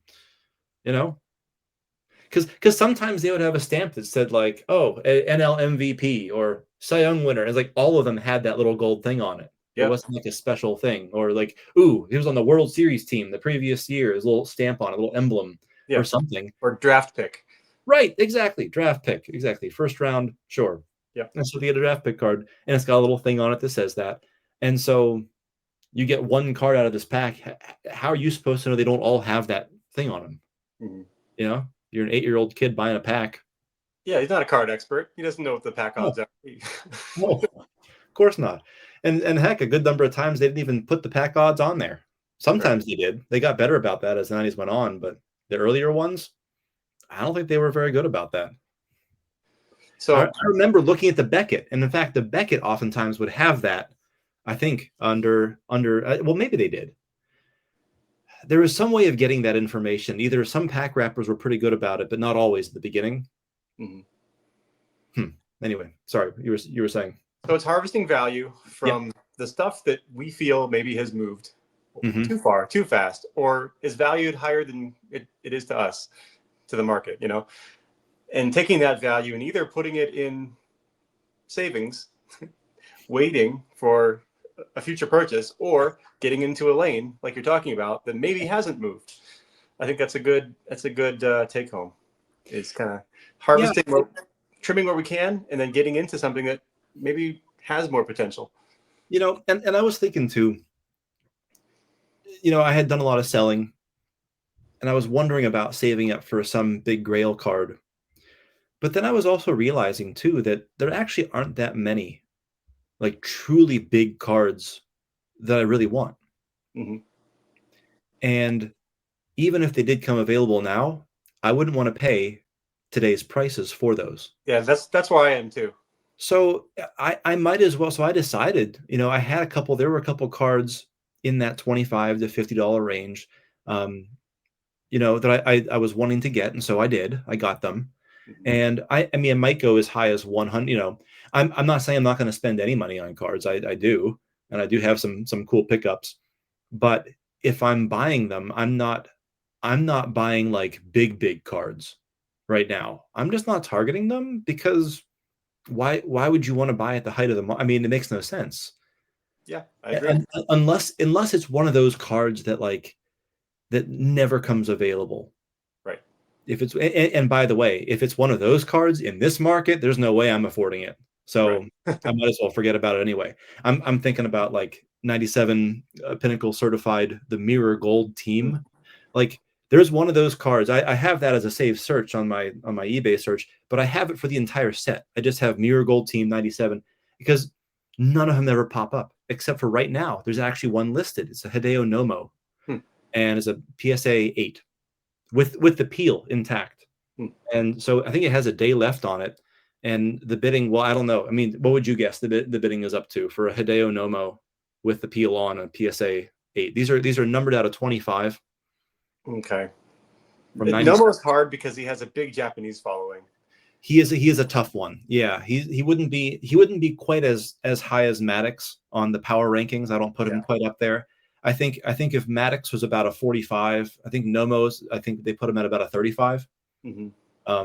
you know, because sometimes they would have a stamp that said like, oh, NL MVP or Cy Young winner. It's like all of them had that little gold thing on it. It
yep,
wasn't like a special thing or like, ooh, he was on the World Series team the previous year. His little stamp on it, a little emblem or
yep.
something.
Or draft pick.
Right, exactly. Draft pick, exactly. First round, sure.
Yep.
And so they get a draft pick card, and it's got a little thing on it that says that. And so you get one card out of this pack. How are you supposed to know they don't all have that thing on them?
hmm
You're an 8-year-old kid buying a pack.
Yeah, he's not a card expert. He doesn't know what the pack
No,
odds are.
no, of course not. And heck, a good number of times they didn't even put the pack odds on there.
Right.
Sometimes they did. They got better about that as the 90s went on, but the earlier ones, I don't think they were very good about that. I
So
remember looking at the Beckett, and in fact, the Beckett oftentimes would have that. I think under well, maybe they did. There was some way of getting that information. Either some pack wrappers were pretty good about it, but not always at the beginning.
mhm.
Anyway, sorry, you were saying.
So it's harvesting value
Yeah.
from the stuff that we feel maybe has moved
Hmm.
too far, too fast, or is valued higher than it is to us, to the market, and taking that value and either putting it in savings, waiting for a future purchase, or getting into a lane like you're talking about that maybe hasn't moved. I think that's a good take home. Is kind of
Yeah.
harvesting, trimming where we can, and then getting into something that maybe has more potential.
And I was thinking too, I had done a lot of selling and I was wondering about saving up for some big grail card. But then I was also realizing too that there actually aren't that many like truly big cards that I really want.
Mm-hmm.
And even if they did come available now, I wouldn't want to pay today's prices for those.
Yeah, that's where I am too.
So I might as well. So I decided, I had there were a couple cards in that $25 to $50 range, that I was wanting to get. And so I did, I got them.
Mm-hmm.
And I mean, I might go as high as 100, I'm not saying I'm not going to spend any money on cards. I do. And I do have some cool pickups, but if I'm buying them, I'm not buying like big cards right now. I'm just not targeting them because why would you want to buy at the height of the I mean, it makes no sense.
Yeah, I agree.
Unless it's one of those cards that never comes available.
Right.
If it's and by the way, if it's one of those cards in this market, there's no way I'm affording it. So
Right.
I might as well forget about it anyway. I'm thinking about like 97 Pinnacle certified, the mirror gold team.
Mm-hmm.
Like there's one of those cards. I have that as a saved search on my eBay search, but I have it for the entire set. I just have mirror gold team 97 because none of them ever pop up except for right now. There's actually one listed. It's a Hideo Nomo, and it's a PSA 8 with the peel intact. And so I think it has a day left on it. And the bidding, well, I don't know. I mean, what would you guess the bidding is up to for a Hideo Nomo with the peel on a PSA 8? These are numbered out of 25.
Okay.
From 90.
Nomo's hard because he has a big Japanese following.
He is a tough one. Yeah, he wouldn't be quite as high as Maddox on the power rankings. I don't put him quite up there. I think if Maddox was about a 45, I think they put him at about a 35.
Mm-hmm.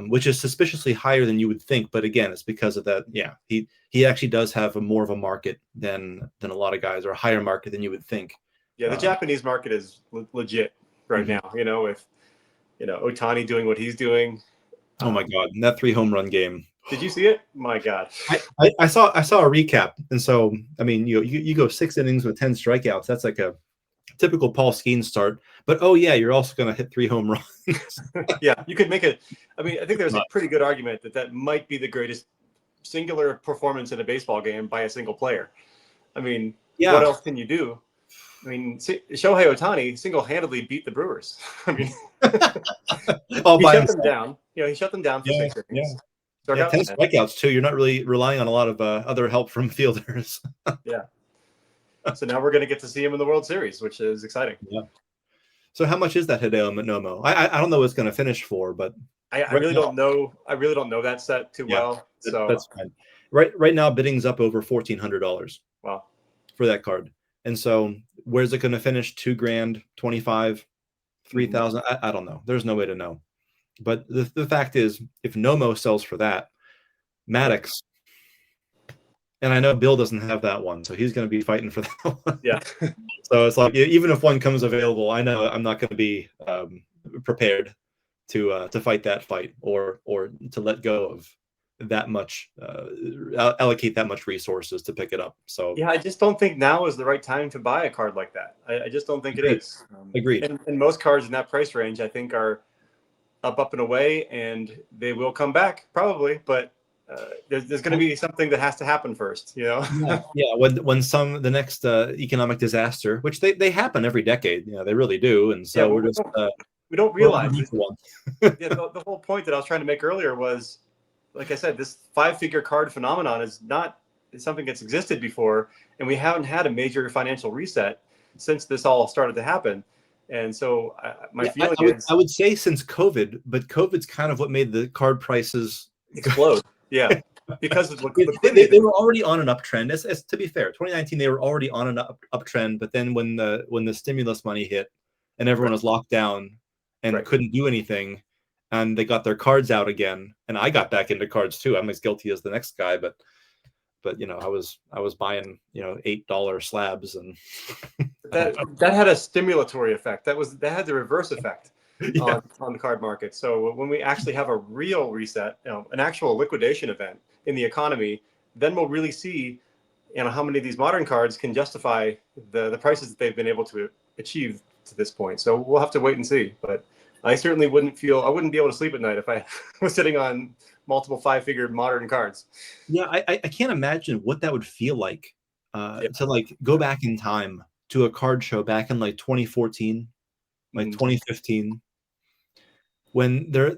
Which is suspiciously higher than you would think. But again, it's because of that. Yeah, he actually does have more of a market than a lot of guys, or a higher market than you would think.
Yeah, the Japanese market is legit right now. With Ohtani doing what he's doing.
Oh my God, and that 3 home run game.
Did you see it? My God.
I saw a recap, and so I mean, you go 6 innings with 10 strikeouts. That's like a typical Paul Skeens start. But oh yeah, you're also going to hit 3 home runs.
Yeah, you could make it. I mean, I think there's a pretty good argument that might be the greatest singular performance in a baseball game by a single player. I mean, what else can you do? I mean, Shohei Ohtani single-handedly beat the Brewers. I mean, he shut them down. He shut them down for 6 innings.
Yeah, 10 strikeouts too. You're not really relying on a lot of other help from fielders.
Yeah. So now we're going to get to see him in the World Series, which is exciting.
Yeah. So how much is that Hideo Nomo? I don't know what it's going to finish for, but
I really don't know. I really don't know that set too well. So
that's fine. Right now, bidding's up over $1,400.
Wow.
For that card. And so where's it going to finish? $2,000, 25, 3,000. I don't know. There's no way to know. But the fact is, if Nomo sells for that, Maddox, and I know Bill doesn't have that one, so he's going to be fighting for that one.
Yeah.
So it's like, even if one comes available, I know I'm not going to be prepared to fight that fight or to let go of that much, allocate that much resources to pick it up. So
yeah, I just don't think now is the right time to buy a card like that. I just don't think it is.
Agreed.
And most cards in that price range, I think, are up and away, and they will come back probably, but there's going to be something that has to happen first,
Yeah. When the next economic disaster, which they happen every decade, they really do, and so
we don't realize it. The whole point that I was trying to make earlier was, like I said, this 5-figure card phenomenon is not something that's existed before, and we haven't had a major financial reset since this all started to happen. And so my feeling is,
I would say since COVID, but COVID's kind of what made the card prices
explode. Yeah, because of
liquidity. They were already on an uptrend. As to be fair, 2019 they were already on an uptrend, but then when the stimulus money hit and everyone was locked down and couldn't do anything, and they got their cards out again, and I got back into cards too. I'm as guilty as the next guy, but I was buying $8 slabs, and
that had a stimulatory effect. That had the reverse effect on the card market. So when we actually have a real reset, an actual liquidation event in the economy, then we'll really see how many of these modern cards can justify the prices that they've been able to achieve to this point. So we'll have to wait and see. But I certainly wouldn't be able to sleep at night if I was sitting on multiple 5-figure modern cards.
Yeah, I can't imagine what that would feel like
Yeah.
to like go back in time to a card show back in like 2014, like
Mhm.
2015, when there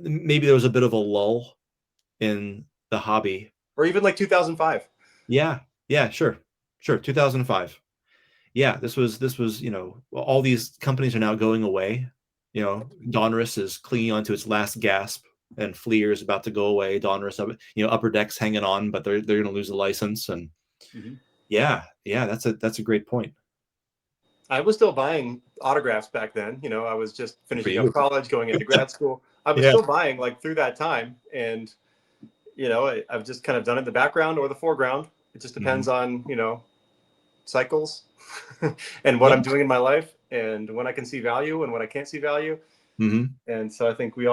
was a bit of a lull in the hobby.
Or even like 2005.
Yeah, yeah, sure, sure. 2005. Yeah, this was all these companies are now going away. Donruss is clinging onto its last gasp, and Fleer is about to go away. Donruss, Upper Deck's hanging on, but they're going to lose the license. And
Mhm.
yeah, yeah, that's a great point.
I was still buying autographs back then. I was just
Good for
finishing up
you.
college, going into grad school. I was
Yeah.
still buying like through that time, and I've just kind of done it in the background or the foreground. It just depends
Hmm.
on cycles and what
Yeah.
I'm doing in my life, and when I can see value and when I can't see value.
Hmm.
And so I think we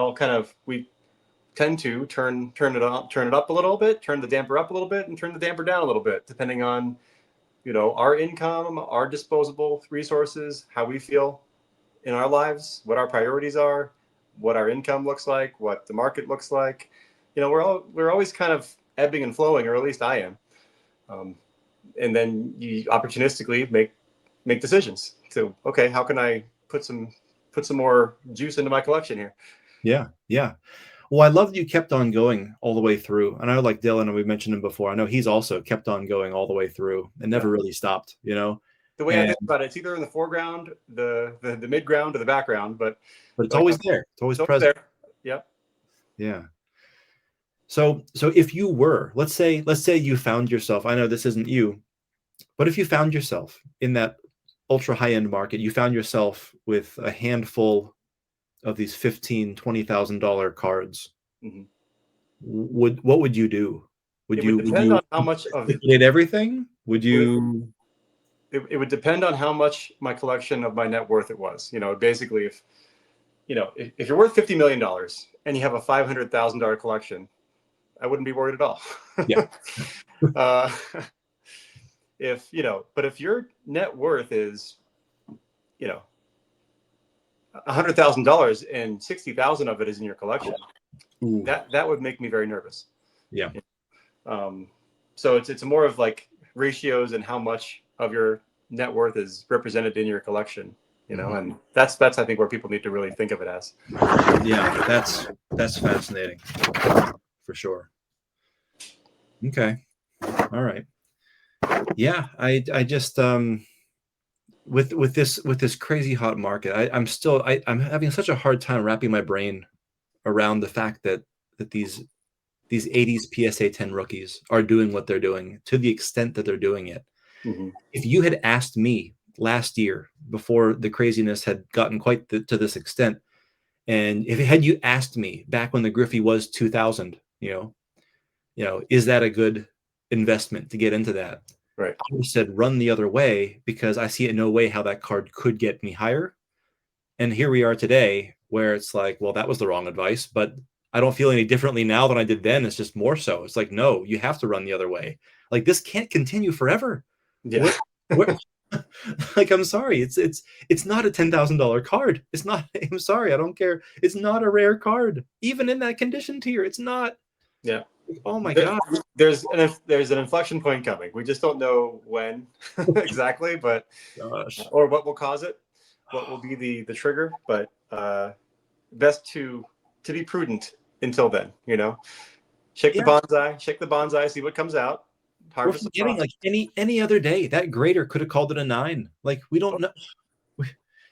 tend to turn it up a little bit, turn the damper up a little bit, and turn the damper down a little bit, depending on our income, our disposable resources, how we feel in our lives, what our priorities are, what our income looks like, what the market looks like. We're always kind of ebbing and flowing, or at least I am. And then you opportunistically make decisions. So, okay, how can I put some more juice into my collection here?
Yeah, yeah. Well, I love that you kept on going all the way through. And I know, like Dylan, and we mentioned him before. I know he's also kept on going all the way through and
Yeah.
never really stopped.
The way I
And
think about it, it's either in the foreground, the mid ground, or the background, but
it's
like
always there. It's always
it's over
present.
there. Yep.
Yeah. So if you were, let's say you found yourself, I know this isn't you, but if you found yourself in that ultra high end market, you found yourself with a handful of these $15,000-$20,000 cards,
Mhm.
what would you do? Would
It would
you would
depend
you
on how much of
liquidate everything? Would
it would,
you?
it would depend on how much my collection of my net worth it was. Basically, if you're worth $50 million and you have a $500,000 collection, I wouldn't be worried at all.
Yeah.
uh, but if your net worth is you know $100,000 and 60,000 of it is in your collection,
Ooh.
that would make me very nervous.
Yeah.
Um, so it's more of like ratios and how much of your net worth is represented in your collection,
Mhm.
and that's I think where people need to really think of it as.
Yeah, that's fascinating for sure. Okay. All right. Yeah, I just with this crazy hot market, I'm having such a hard time wrapping my brain around the fact that these 80s PSA 10 rookies are doing what they're doing to the extent that they're doing it.
Mm-hmm.
If you had asked me last year before the craziness had gotten quite to this extent, and if had you asked me back when the Griffey was 2000, is that a good investment to get into that?
Right.
I said run the other way because I see no way how that card could get me higher. And here we are today where it's like, well, that was the wrong advice, but I don't feel any differently now than I did then. It's just more so. It's like, no, you have to run the other way. Like this can't continue forever.
Yeah.
What, what, like, I'm sorry. It's not a $10,000 card. It's not, I'm sorry. I don't care. It's not a rare card. Even in that condition tier, it's not.
Yeah.
Oh my
There,
God.
there's an inflection point coming. We just don't know when exactly, but
Gosh.
or what will cause it, what will be the trigger. But best to be prudent until then. Shake the
Yeah.
bonsai, see what comes out.
We're
Harvest the
forgetting
profit.
like any other day that grader could have called it a 9. Like we don't know.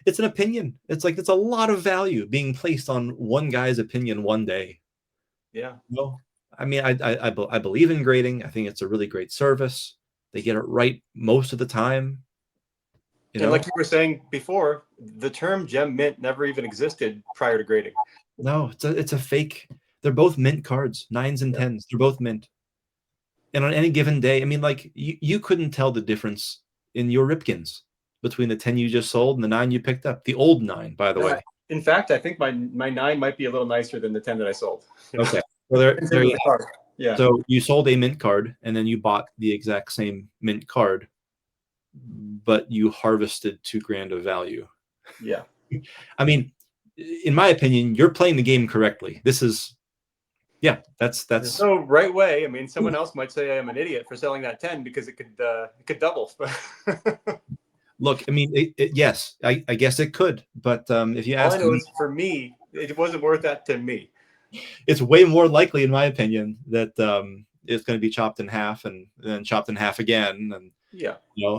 It's an opinion. It's like it's a lot of value being placed on one guy's opinion one day.
Yeah.
No, I mean, I believe in grading. I think it's a really great service. They get it right most of the time. You
And
know,
like you were saying before, the term gem mint never even existed prior to grading.
no, it's a fake. They're both mint cards, 9s and
Yeah.
10s. They're both mint. And on any given day, I mean, like you couldn't tell the difference in your Ripkins between the 10 you just sold and the 9 you picked up. The old 9, by the
Yeah.
way.
In fact, I think my 9 might be a little nicer than the 10 that I sold.
Okay. Well, there you
The card. Yeah.
So you sold a mint card and then you bought the exact same mint card, but you harvested 2 grand of value.
Yeah.
I mean, in my opinion, you're playing the game correctly. This is Yeah,
There's
that's
no right way. I mean, someone else might say I'm an idiot for selling that 10 because it could double.
look. I mean, yes, I guess it could, but if you
All I
ask
know
me,
is for me, it wasn't worth that to me.
it's way more likely, in my opinion, that it's going to be chopped in half and then chopped in half again. And
Yeah.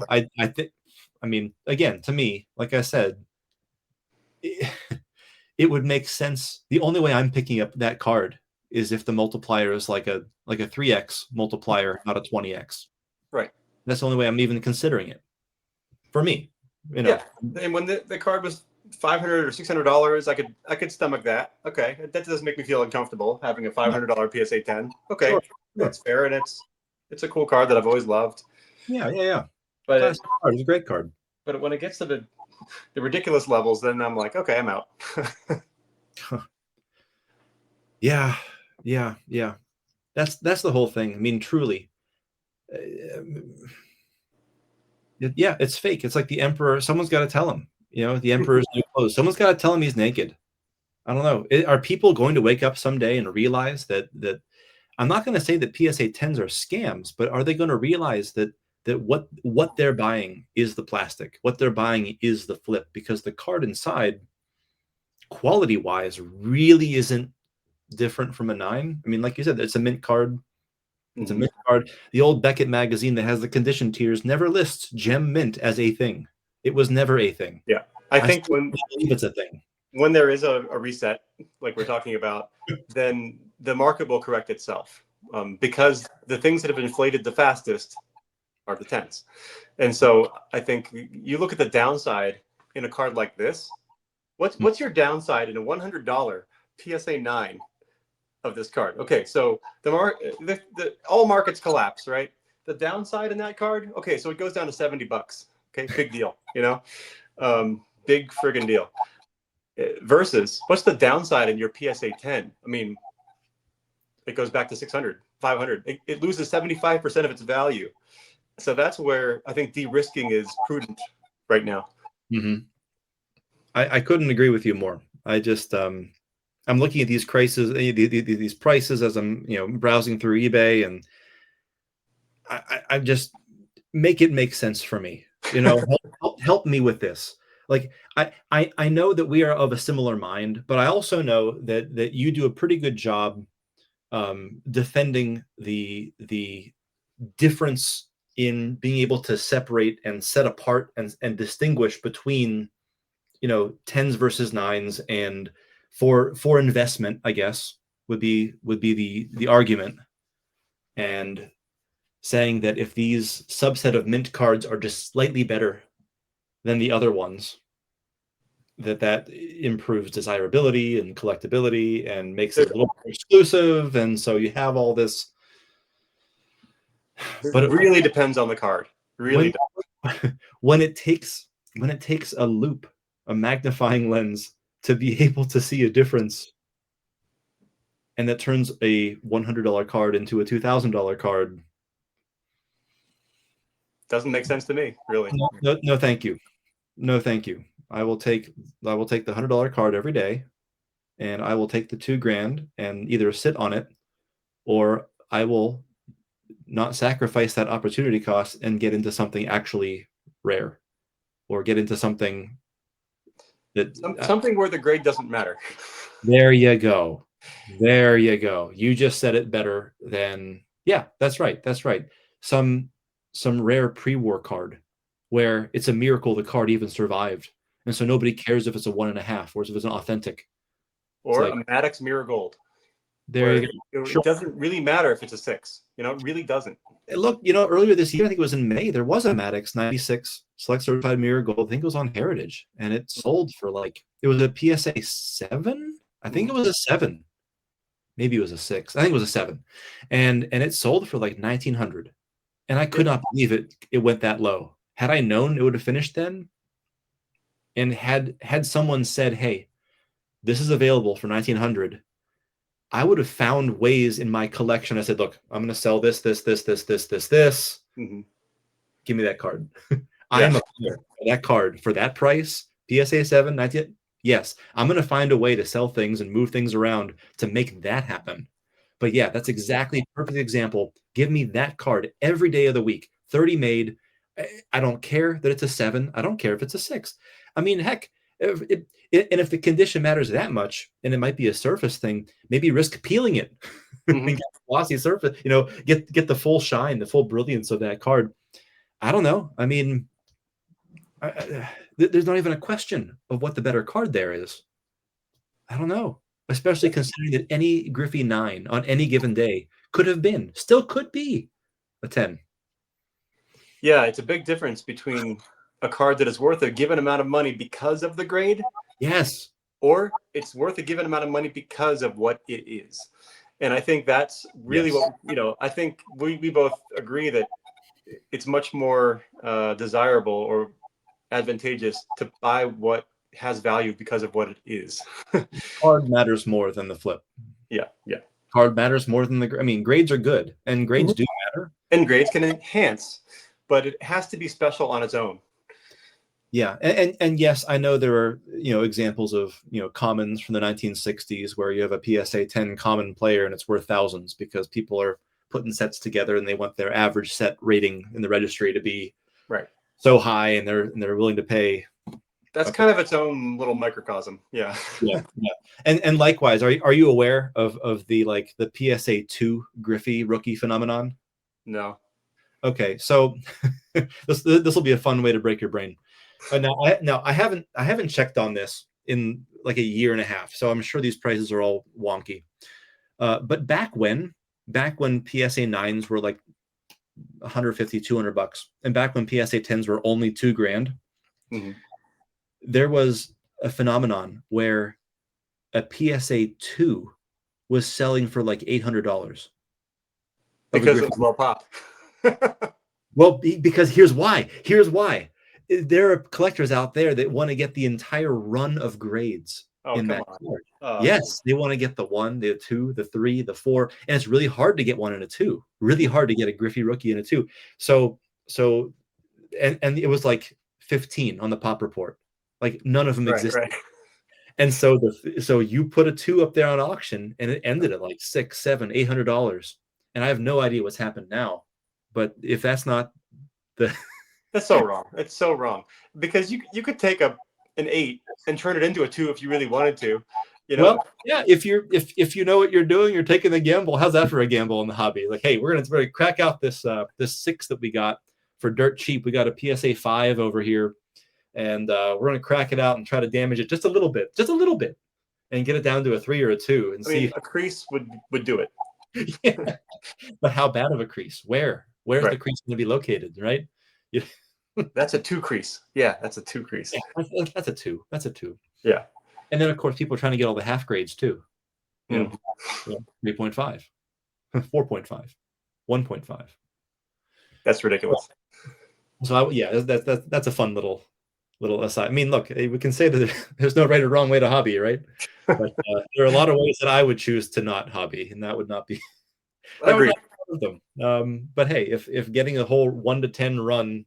I think, I mean, again, to me, like I said, it would make sense. The only way I'm picking up that card is if the multiplier is like a 3x multiplier, not a 20x.
Right.
That's the only way I'm even considering it for me.
Yeah. And when the card was $500 or $600, I could stomach that. Okay, that doesn't make me feel uncomfortable having a $500 PSA 10. Okay,
Sure,
that's fair, and it's a cool card that I've always loved.
yeah.
But
Classic card. It's a great card.
but when it gets to the ridiculous levels, then I'm like, okay, I'm out.
Yeah. That's the whole thing. I mean, truly. Yeah, it's fake. It's like the emperor. Someone's got to tell him. The emperor's new clothes. Someone's got to tell him he's naked. I don't know. Are people going to wake up someday and realize that I'm not going to say that PSA 10s are scams, but are they going to realize that what they're buying is the plastic, what they're buying is the flip, because the card inside, quality wise, really isn't different from a 9. I mean, like you said, it's a mint card. It's a mint card. The old Beckett magazine that has the condition tiers never lists gem mint as a thing. It was never a thing.
Yeah, I think
still believe it's a thing.
When there is a reset, like we're talking about, then the market will correct itself, because the things that have inflated the fastest are the 10s. And so I think you look at the downside in a card like this. What's your downside in a $100 PSA 9 of this card? Okay, so all markets collapse, right? The downside in that card, okay, so it goes down to $70. Okay, big deal, big friggin' deal. Versus, what's the downside in your PSA 10? I mean, it goes back to 600, 500. It loses 75% of its value. So that's where I think de-risking is prudent right now.
Mm-hmm. I couldn't agree with you more. I just I'm looking at these prices, these prices as I'm browsing through eBay, and I just make it make sense for me. Help me with this. Like I know that we are of a similar mind, but I also know that you do a pretty good job defending the difference in being able to separate and set apart and distinguish between 10s versus 9s, and for investment, I guess, would be the argument, and saying that if these subset of mint cards are just slightly better than the other ones, that improves desirability and collectability and makes it a little more exclusive, and so you have all this.
But it really depends on the card. Really
when it takes a loop, a magnifying lens, to be able to see a difference, and that turns a $100 card into a $2,000 card.
Doesn't make sense to me, really.
No, thank you. No, thank you. I will take the $100 card every day, and I will take the $2,000 and either sit on it, or I will not sacrifice that opportunity cost and get into something actually rare, or get into something that
something where the grade doesn't matter.
There you go. You just said it better than. Yeah, that's right. Some rare pre-war card where it's a miracle the card even survived, and so nobody cares if it's a 1.5 or if it's an authentic,
or a Maddox Mirror Gold.
There you
go. It doesn't really matter if it's a 6. It really doesn't.
Look, earlier this year, I think it was in May, there was a Maddox 96 Select Certified Mirror Gold. I think it was on Heritage, and it sold for it was a PSA 7. I think it was a 7. Maybe it was a 6. I think it was a 7, and it sold for like $1,900, and I could not believe it went that low. Had I known it would have finished then, and had someone said, "Hey, this is available for $1,900," I would have found ways in my collection. I said, "Look, I'm going to sell this.
Mm-hmm.
Give me that card." I am a player for that card for that price. PSA 7, 19. Yes, I'm going to find a way to sell things and move things around to make that happen. But yeah, that's exactly a perfect example. Give me that card every day of the week. 30 made. I don't care that it's a 7. I don't care if it's a 6. I mean, heck, and if the condition matters that much, and it might be a surface thing, maybe risk peeling it and get a glossy surface, get the full shine, the full brilliance of that card. I don't know. I mean, there's not even a question of what the better card there is. I don't know, especially considering that any Griffey 9 on any given day still could be a 10.
Yeah, it's a big difference between a card that is worth a given amount of money because of the grade.
Yes.
Or it's worth a given amount of money because of what it is. And I think that's really what, I think we both agree that it's much more desirable or advantageous to buy what has value because of what it is.
Card matters more than the flip.
Yeah.
Card matters more than grades are good, and grades do matter.
And grades can enhance, but it has to be special on its own.
Yeah, and yes, I know there are examples of commons from the 1960s where you have a PSA 10 common player and it's worth thousands because people are putting sets together and they want their average set rating in the registry to be so high, and they're willing to pay.
That's kind of its own little microcosm. Yeah.
And likewise, are you aware of the PSA 2 Griffey rookie phenomenon?
No.
Okay, so this will be a fun way to break your brain. Now I haven't checked on this in like a year and a half, so I'm sure these prices are all wonky. But back when PSA 9s were like $150, $200, and back when PSA 10s were only $2,000, there was a phenomenon where a PSA 2 was selling for like $800
because it was well popped.
Well, because here's why. There are collectors out there that want to get the entire run of grades in that card. Yes, they want to get the 1, the 2, the 3, the 4, and it's really hard to get 1 and a 2. Really hard to get a Griffey rookie in a 2. So and it was like 15 on the pop report. Like none of them existed.
Right.
And so you put a 2 up there on auction, and it ended at like $600, $700, $800. And I have no idea what's happened now. But if that's not
that's so wrong. It's so wrong, because you could take an 8 and turn it into a 2 if you really wanted to.
Well, yeah, if you know what you're doing, you're taking the gamble. How's that for a gamble in the hobby? Like, hey, we're gonna crack out this 6 that we got for dirt cheap. We got a PSA 5 over here, and we're gonna crack it out and try to damage it just a little bit, and get it down to a 3 or a 2, and see.
A crease would do it.
Yeah. But how bad of a crease? Where's the crease going to be located? Right. Yeah.
That's a 2 crease. Yeah, that's a 2 crease.
Yeah, that's a 2.
Yeah.
And then of course people are trying to get all the half grades too. 3.5, 4.5, 1.5.
That's ridiculous.
So that's a fun little aside. I mean, look, we can say that there's no right or wrong way to hobby, right? But there are a lot of ways that I would choose to not hobby, and that would not be.
Agreed.
Them. But hey, if getting a whole 1 to 10 run,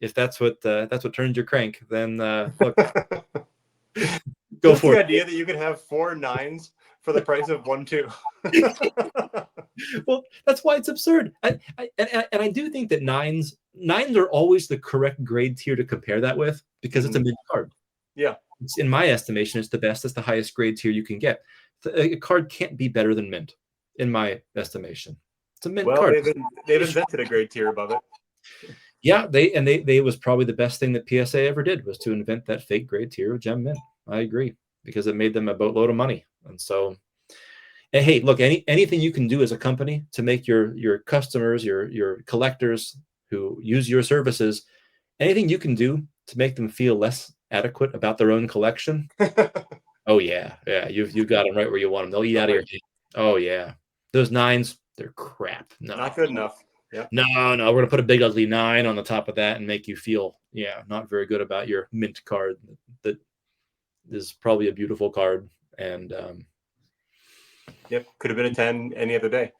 if that's what turns your crank, then look, go for
the idea that you could have 4 9s for the price of 1 2.
Well, that's why it's absurd. And I do think that nines are always the correct grade tier to compare that with, because it's a mid card.
Yeah.
In my estimation, it's the best. It's the highest grade tier you can get. A card can't be better than mint, in my estimation. It's a mint card.
They've invented a grade tier above it.
Yeah, they was probably the best thing that PSA ever did, was to invent that fake grade tier of gem mint. I agree, because it made them a boatload of money. And so, and hey, look, anything you can do as a company to make your customers, your collectors who use your services, anything you can do to make them feel less adequate about their own collection. Oh yeah, you've got them right where you want them. They'll eat out of your hand. Oh yeah, those 9s, they're crap. No,
not good enough. Yeah.
No, we're gonna put a big ugly 9 on the top of that and make you feel not very good about your mint card. That is probably a beautiful card, and
yep, could have been a 10 any other day.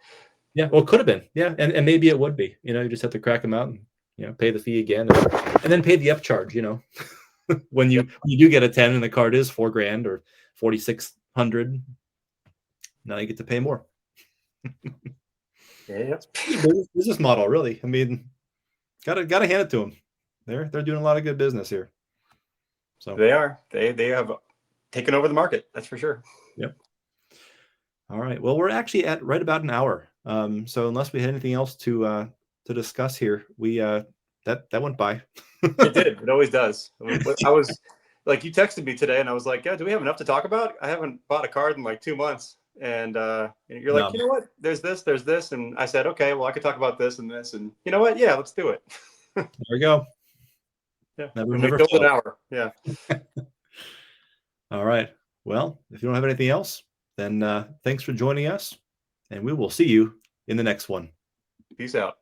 Yeah, well, it could have been. Yeah, and maybe it would be. You just have to crack them out and pay the fee again, and then pay the upcharge. When you do get a 10 and the card is $4,000 or $4,600, now you get to pay more.
Yeah.
Business model, really. I mean, gotta hand it to them. They're doing a lot of good business here. So
They are. They have taken over the market. That's for sure.
yep. All right. Well, we're actually at right about an hour. So unless we had anything else to discuss here, we that went by.
It did. It always does. I was like, you texted me today, and I was like, "Yeah, do we have enough to talk about? I haven't bought a card in like 2 months." And you're like,
No.
"You know what? There's this," and I said, "Okay, well, I could talk about this and this." And you know what? Yeah, let's do it.
There we go.
Yeah,
Never
and we filled an
fails.
hour. Yeah.
All right. Well, if you don't have anything else, then thanks for joining us, and we will see you in the next one.
Peace out.